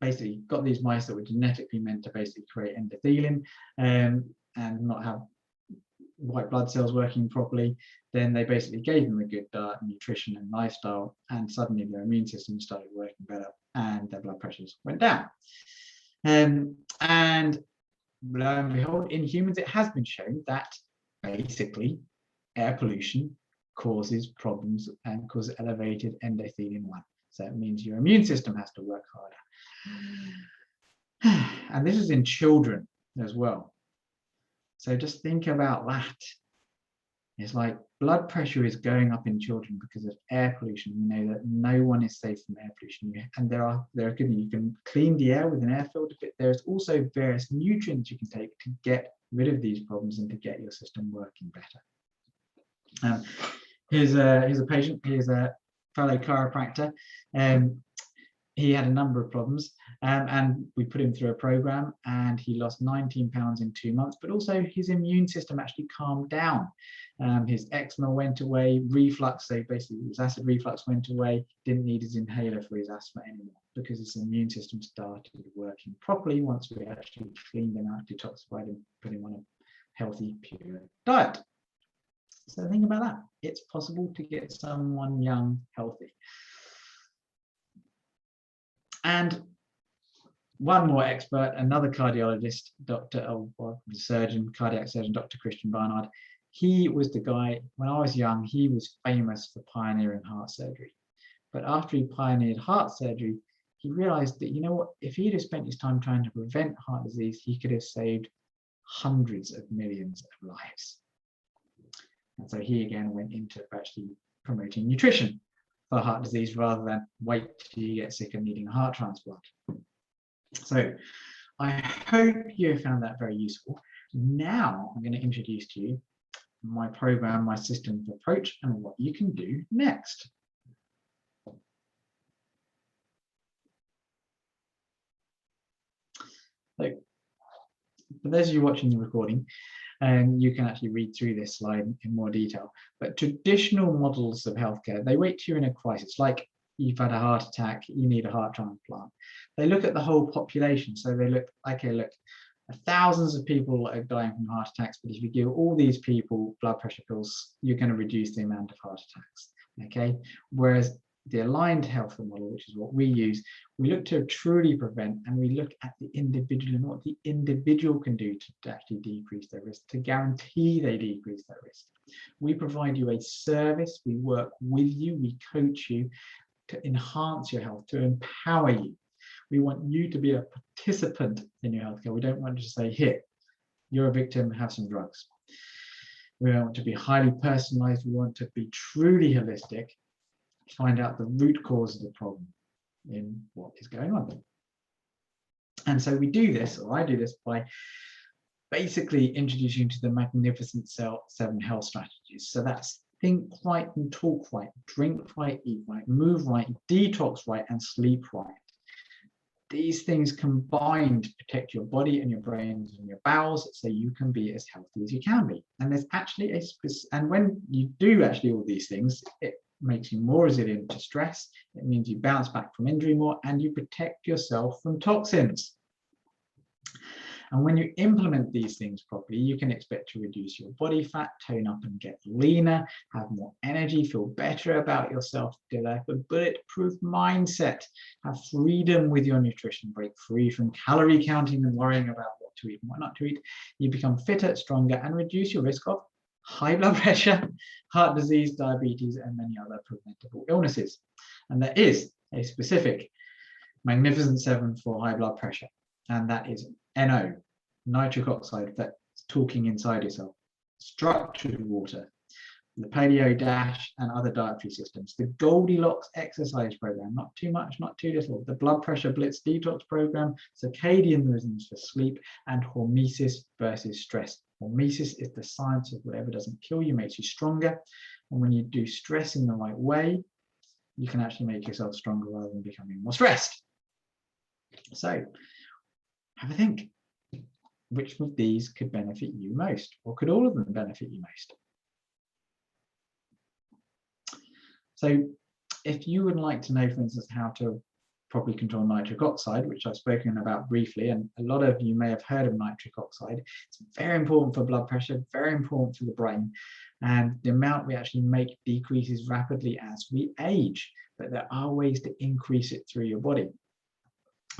basically got these mice that were genetically meant to basically create endothelin and not have white blood cells working properly, then they basically gave them a good diet, nutrition and lifestyle, and suddenly their immune system started working better and their blood pressures went down. And lo and behold, in humans, it has been shown that basically air pollution causes problems and causes elevated endothelin 1. So it means your immune system has to work harder. And this is in children as well. So just think about that. It's like blood pressure is going up in children because of air pollution. We know that no one is safe from air pollution. And there are good, you can clean the air with an air filter, but there's also various nutrients you can take to get rid of these problems and to get your system working better. Here's a patient, here's a fellow chiropractor. He had a number of problems and we put him through a program and he lost 19 pounds in 2 months, but also his immune system actually calmed down. His eczema went away, reflux, so basically his acid reflux went away, didn't need his inhaler for his asthma anymore because his immune system started working properly once we actually cleaned him out, detoxified him, put him on a healthy, pure diet. So think about that. It's possible to get someone young healthy. And one more expert, another cardiologist, cardiac surgeon, Dr. Christian Barnard. He was the guy, when I was young, he was famous for pioneering heart surgery. But after he pioneered heart surgery, he realized that, you know what, if he'd have spent his time trying to prevent heart disease, he could have saved hundreds of millions of lives. And so he again went into actually promoting nutrition for heart disease rather than wait till you get sick and needing a heart transplant. So I hope you found that very useful. Now I'm going to introduce to you my program, my systems approach, and what you can do next. So for those of you watching the recording, you can actually read through this slide in more detail. But traditional models of healthcare, they wait till you're in a crisis, like you've had a heart attack, you need a heart transplant. They look at the whole population. So they look, okay, look, thousands of people are dying from heart attacks, but if you give all these people blood pressure pills, you're going to reduce the amount of heart attacks. Okay, whereas the aligned health model, which is what we use, we look to truly prevent, and we look at the individual and what the individual can do to actually decrease their risk, to guarantee they decrease their risk. We provide you a service, we work with you, we coach you to enhance your health, to empower you. We want you to be a participant in your healthcare. We don't want to say, here, you're a victim, have some drugs. We want to be highly personalized. We want to be truly holistic, find out the root cause of the problem in what is going on. And so we do this, or I do this, by basically introducing you to the magnificent 7 health strategies. So that's think right and talk right, drink right, eat right, move right, detox right, and sleep right. These things combined to protect your body and your brains and your bowels so you can be as healthy as you can be. And there's actually and when you do actually all these things, it makes you more resilient to stress. It means you bounce back from injury more and you protect yourself from toxins. And when you implement these things properly, you can expect to reduce your body fat, tone up and get leaner, have more energy, feel better about yourself, develop a bulletproof mindset, have freedom with your nutrition, break free from calorie counting and worrying about what to eat and what not to eat. You become fitter, stronger, and reduce your risk of high blood pressure, heart disease, diabetes, and many other preventable illnesses. And there is a specific magnificent 7 for high blood pressure, and that is NO, nitric oxide, that's talking inside yourself, structured water, the paleo dash and other dietary systems, the Goldilocks exercise program, not too much, not too little, the blood pressure blitz detox program, circadian rhythms for sleep, and hormesis versus stress. Hormesis is the science of whatever doesn't kill you makes you stronger, and when you do stress in the right way, you can actually make yourself stronger rather than becoming more stressed. So have a think. Which of these could benefit you most, or could all of them benefit you most? So if you would like to know, for instance, how to properly control nitric oxide, which I've spoken about briefly, and a lot of you may have heard of nitric oxide, it's very important for blood pressure, very important for the brain, and the amount we actually make decreases rapidly as we age, but there are ways to increase it through your body.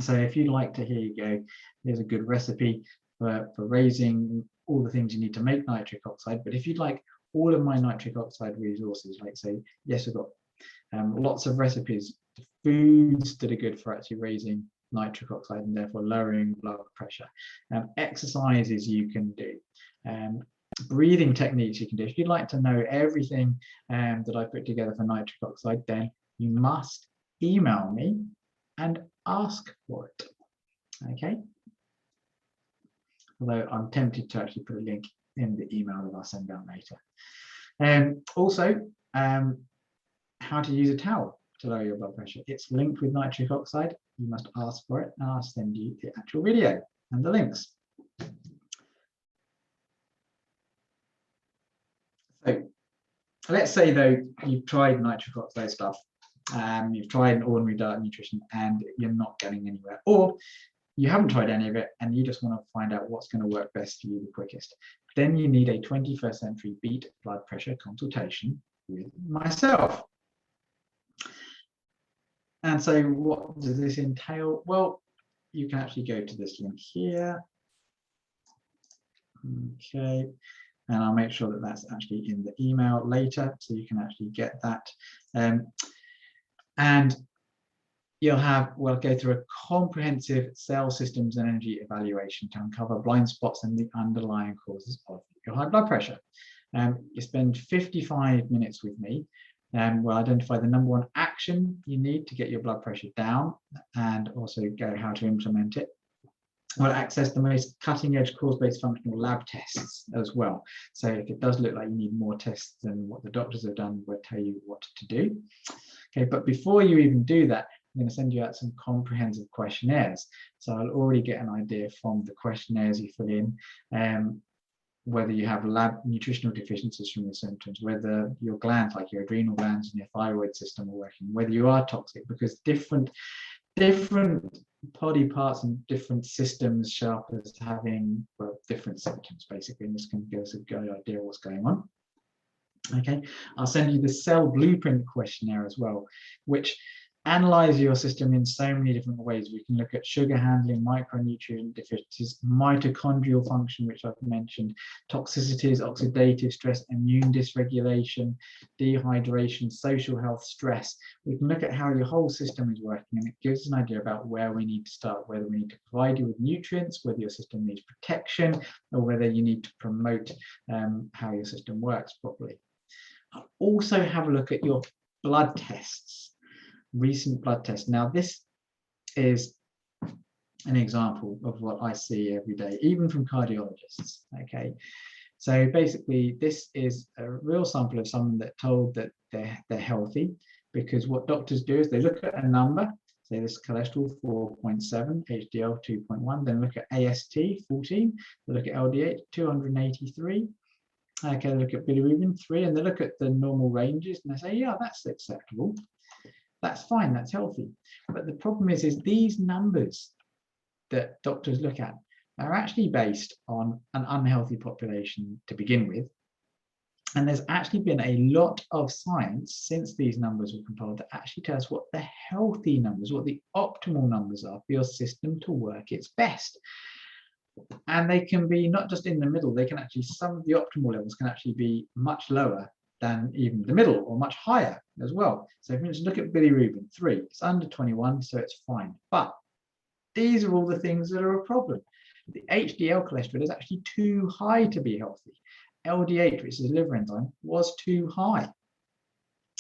So if you'd like to, here you go, here's a good recipe for raising all the things you need to make nitric oxide. But if you'd like all of my nitric oxide resources, like say, yes, I've got lots of recipes, foods that are good for actually raising nitric oxide and therefore lowering blood pressure, exercises you can do, breathing techniques you can do. If you'd like to know everything that I put together for nitric oxide, then you must email me and ask for it. Okay. Although I'm tempted to actually put a link in the email that I'll send out later. Also, how to use a towel to lower your blood pressure. It's linked with nitric oxide. You must ask for it, and I'll send you the actual video and the links. So let's say though you've tried nitric oxide stuff, you've tried an ordinary diet and nutrition and you're not getting anywhere, or you haven't tried any of it and you just want to find out what's going to work best for you the quickest. Then you need a 21st century Beat Blood Pressure Consultation with myself. And so what does this entail? Well, you can actually go to this link here. Okay. And I'll make sure that that's actually in the email later, so you can actually get that. And you'll have, we'll go through a comprehensive cell systems and energy evaluation to uncover blind spots and the underlying causes of your high blood pressure. You spend 55 minutes with me, and we'll identify the #1 action you need to get your blood pressure down, and also go how to implement it. We'll access the most cutting-edge cause-based functional lab tests as well. So if it does look like you need more tests than what the doctors have done, we'll tell you what to do. Okay, but before you even do that, I'm going to send you out some comprehensive questionnaires. So I'll already get an idea from the questionnaires you fill in, whether you have lab nutritional deficiencies from your symptoms, whether your glands, like your adrenal glands and your thyroid system, are working, whether you are toxic, because different body parts and different systems show up as having, well, different symptoms basically, and this can give us a good idea of what's going on. Okay, I'll send you the cell blueprint questionnaire as well, which analyze your system in so many different ways. We can look at sugar handling, micronutrient deficiencies, mitochondrial function, which I've mentioned, toxicities, oxidative stress, immune dysregulation, dehydration, social health, stress. We can look at how your whole system is working, and it gives us an idea about where we need to start, whether we need to provide you with nutrients, whether your system needs protection, or whether you need to promote how your system works properly. I'll also have a look at your blood tests. Recent blood test. Now this is an example of what I see every day, even from cardiologists. Okay, so basically this is a real sample of someone that told that they're healthy, because what doctors do is they look at a number, say this cholesterol 4.7, HDL 2.1, then look at AST 14, they look at LDH 283, okay, they look at bilirubin 3, and they look at the normal ranges and they say, yeah, that's acceptable, that's fine, that's healthy. But the problem is these numbers that doctors look at are actually based on an unhealthy population to begin with. And there's actually been a lot of science since these numbers were compiled that actually tell us what the healthy numbers, what the optimal numbers are for your system to work its best. And they can be not just in the middle, they can actually, some of the optimal levels can actually be much lower than even the middle, or much higher as well. So if you just look at bilirubin 3, it's under 21, so it's fine. But these are all the things that are a problem. The HDL cholesterol is actually too high to be healthy. LDH, which is a liver enzyme, was too high.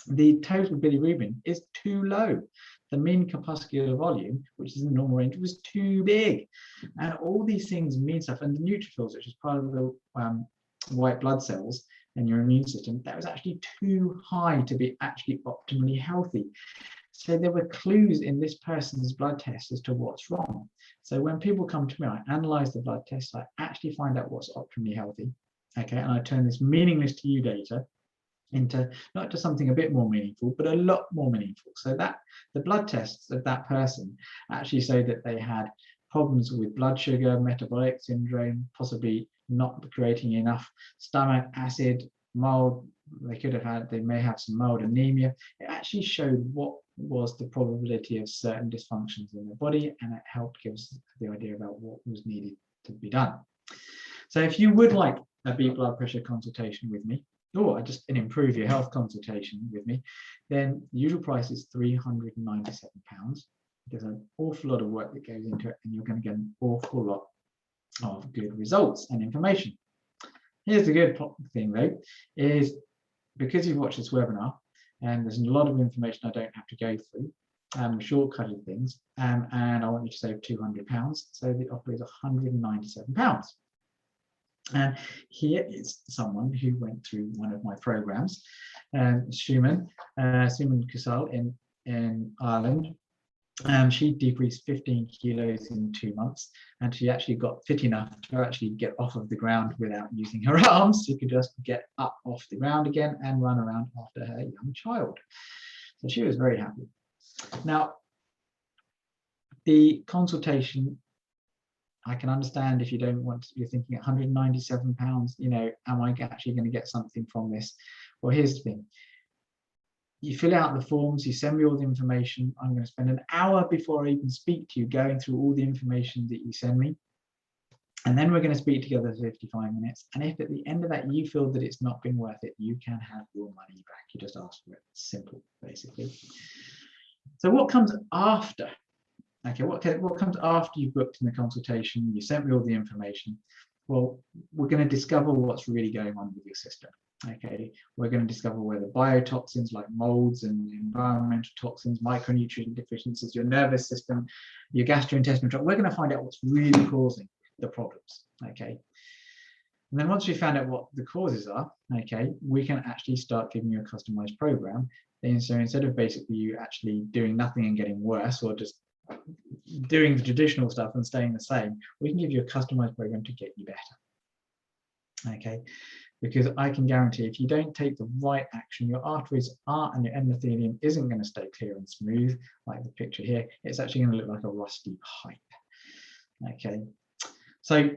The total bilirubin is too low. The mean corpuscular volume, which is in the normal range, was too big. And all these things mean stuff. And the neutrophils, which is part of the white blood cells in your immune system, that was actually too high to be actually optimally healthy. So there were clues in this person's blood test as to what's wrong. So when people come to me, I analyze the blood test, I actually find out what's optimally healthy. Okay, and I turn this meaningless to you data into not just something a bit more meaningful, but a lot more meaningful. So that the blood tests of that person actually say that they had problems with blood sugar, metabolic syndrome, possibly not creating enough stomach acid, mild, they may have some mild anemia. It actually showed what was the probability of certain dysfunctions in the body, and it helped give us the idea about what was needed to be done. So if you would like a Beat Blood Pressure consultation with me, or just an improve your health consultation with me, then the usual price is £397. There's an awful lot of work that goes into it, and you're going to get an awful lot of good results and information. Here's the good thing though, is because you've watched this webinar, and there's a lot of information I don't have to go through, shortcutted things, and I want you to save £200, so the offer is £197. And here is someone who went through one of my programs, Suman Kusal in Ireland. She decreased 15 kilos in 2 months, and she actually got fit enough to actually get off of the ground without using her arms. She could just get up off the ground again and run around after her young child. So she was very happy. Now, the consultation, I can understand if you don't want to, you're thinking £197, you know, am I actually going to get something from this? Well, here's the thing. You fill out the forms, you send me all the information. I'm going to spend an hour before I even speak to you going through all the information that you send me. And then we're going to speak together for 55 minutes. And if at the end of that you feel that it's not been worth it, you can have your money back. You just ask for it. Simple, basically. So what comes after? Okay, what comes after you've booked in the consultation, you sent me all the information? Well, we're going to discover what's really going on with your system. Okay, we're going to discover where the biotoxins like molds and environmental toxins, micronutrient deficiencies, your nervous system, your gastrointestinal tract, we're going to find out what's really causing the problems. Okay, and then once we found out what the causes are, okay, we can actually start giving you a customized program. And so instead of basically you actually doing nothing and getting worse, or just doing the traditional stuff and staying the same, we can give you a customized program to get you better. Okay, because I can guarantee if you don't take the right action, your arteries are, and your endothelium isn't going to stay clear and smooth like the picture here. It's actually going to look like a rusty pipe. Okay, so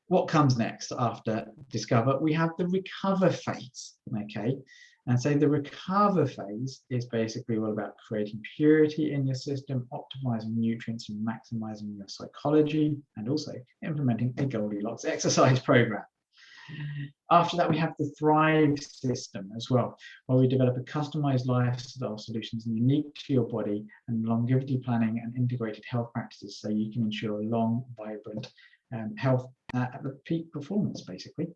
what comes next after discover? We have the recover phase. Okay, and so the recover phase is basically all about creating purity in your system, optimizing nutrients and maximizing your psychology, and also implementing a Goldilocks exercise program. After that, we have the Thrive system as well, where we develop a customized lifestyle solutions unique to your body, and longevity planning and integrated health practices so you can ensure long, vibrant health at the peak performance, basically.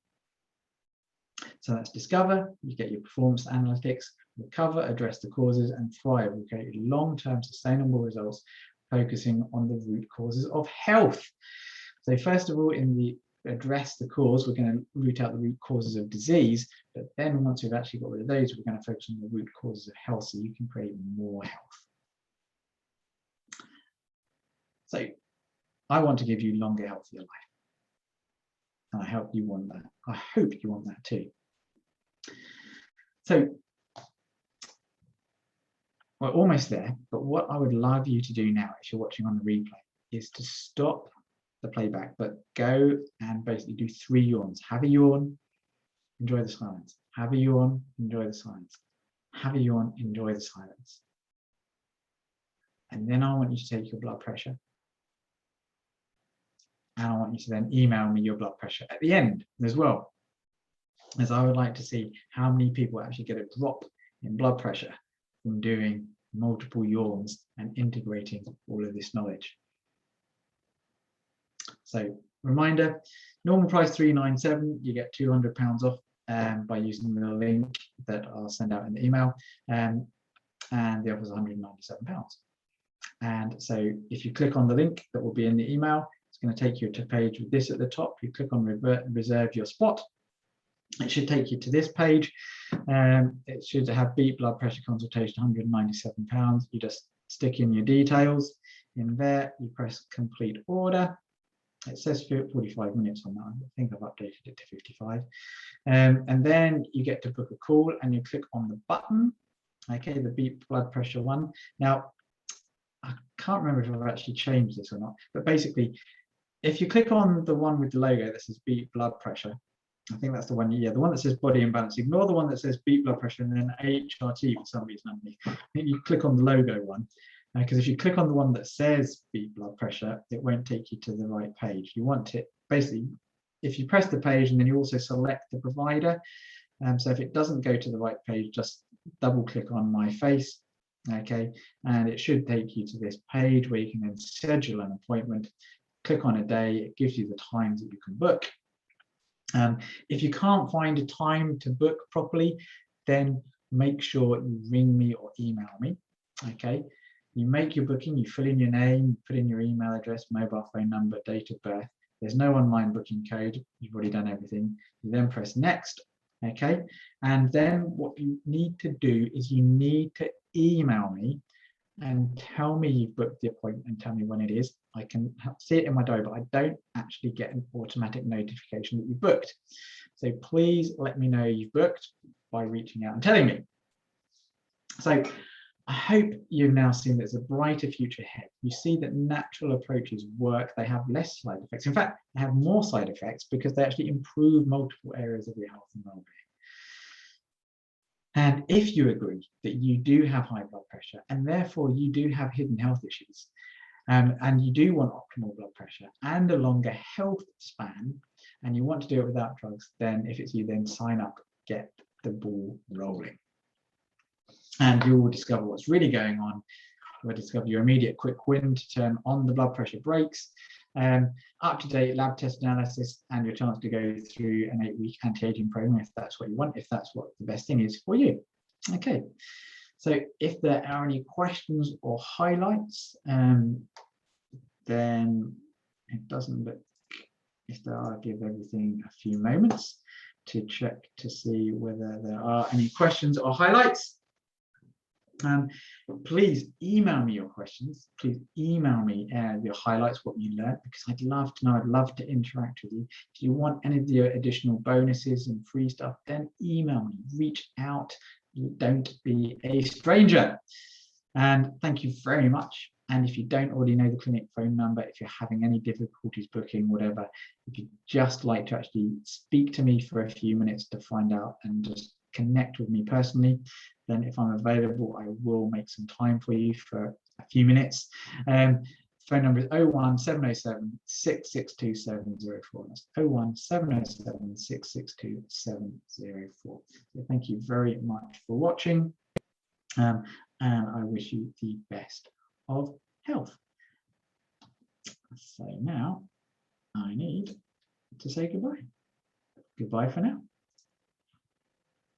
So that's discover, you get your performance analytics, recover, address the causes, and thrive. We create long-term sustainable results, focusing on the root causes of health. So first of all, in the address the cause, we're going to root out the root causes of disease, but then once we've actually got rid of those, we're going to focus on the root causes of health so you can create more health. So I want to give you longer, healthier life. And I hope you want that. I hope you want that too. So we're almost there, but what I would love you to do now, if you're watching on the replay, is to stop the playback, but go and basically do 3 yawns. Have a yawn, enjoy the silence. Have a yawn, enjoy the silence. Have a yawn, enjoy the silence. And then I want you to take your blood pressure. And I want you to then email me your blood pressure at the end as well, as I would like to see how many people actually get a drop in blood pressure from doing multiple yawns and integrating all of this knowledge. So reminder, normal price $397, you get £200 off by using the link that I'll send out in the email, and the offer is £197. And so if you click on the link that will be in the email, it's going to take you to a page with this at the top. You click on reserve your spot. It should take you to this page. It should have Beat Blood Pressure Consultation, £197. You just stick in your details in there. You press complete order. It says 45 minutes on that. I think I've updated it to 55. And then you get to book a call and you click on the button. Okay, the Beat Blood Pressure one. Now, I can't remember if I've actually changed this or not, but basically, if you click on the one with the logo that says Beat Blood Pressure, I think that's the one, yeah, the one that says body imbalance. Ignore the one that says Beat Blood Pressure and then HRT for some reason underneath. I think you click on the logo one, because if you click on the one that says Beat Blood Pressure, it won't take you to the right page. You want it, basically, if you press the page and then you also select the provider, so if it doesn't go to the right page, just double click on my face, okay, and it should take you to this page where you can then schedule an appointment. Click on a day, it gives you the times that you can book. If you can't find a time to book properly, then make sure you ring me or email me, okay? You make your booking, you fill in your name, put in your email address, mobile phone number, date of birth. There's no online booking code. You've already done everything. You then press next, okay? And then what you need to do is you need to email me and tell me you've booked the appointment and tell me when it is. I can see it in my diary, but I don't actually get an automatic notification that you booked. So please let me know you've booked by reaching out and telling me. So I hope you've now seen there's a brighter future ahead. You see that natural approaches work. They have less side effects. In fact, they have more side effects because they actually improve multiple areas of your health and well-being. And if you agree that you do have high blood pressure and therefore you do have hidden health issues, and you do want optimal blood pressure and a longer health span, and you want to do it without drugs, then if it's you, then sign up, get the ball rolling. And you will discover what's really going on. You'll discover your immediate quick win to turn on the blood pressure brakes, up-to-date lab test analysis, and your chance to go through an 8-week anti-aging program if that's what you want, if that's what the best thing is for you. Okay, so if there are any questions or highlights, then it doesn't look, if there are, I'll give everything a few moments to check to see whether there are any questions or highlights. Please email me your questions. Please email me your highlights, what you learned, because I'd love to know. I'd love to interact with you. If you want any of the additional bonuses and free stuff, then email me, reach out. Don't be a stranger. And thank you very much. And if you don't already know the clinic phone number, if you're having any difficulties booking, whatever, if you'd just like to actually speak to me for a few minutes to find out and just connect with me personally, then if I'm available, I will make some time for you for a few minutes. Phone number is 01707 662 704. That's 01707 662 704. So thank you very much for watching, and I wish you the best of health. So now I need to say goodbye. Goodbye for now.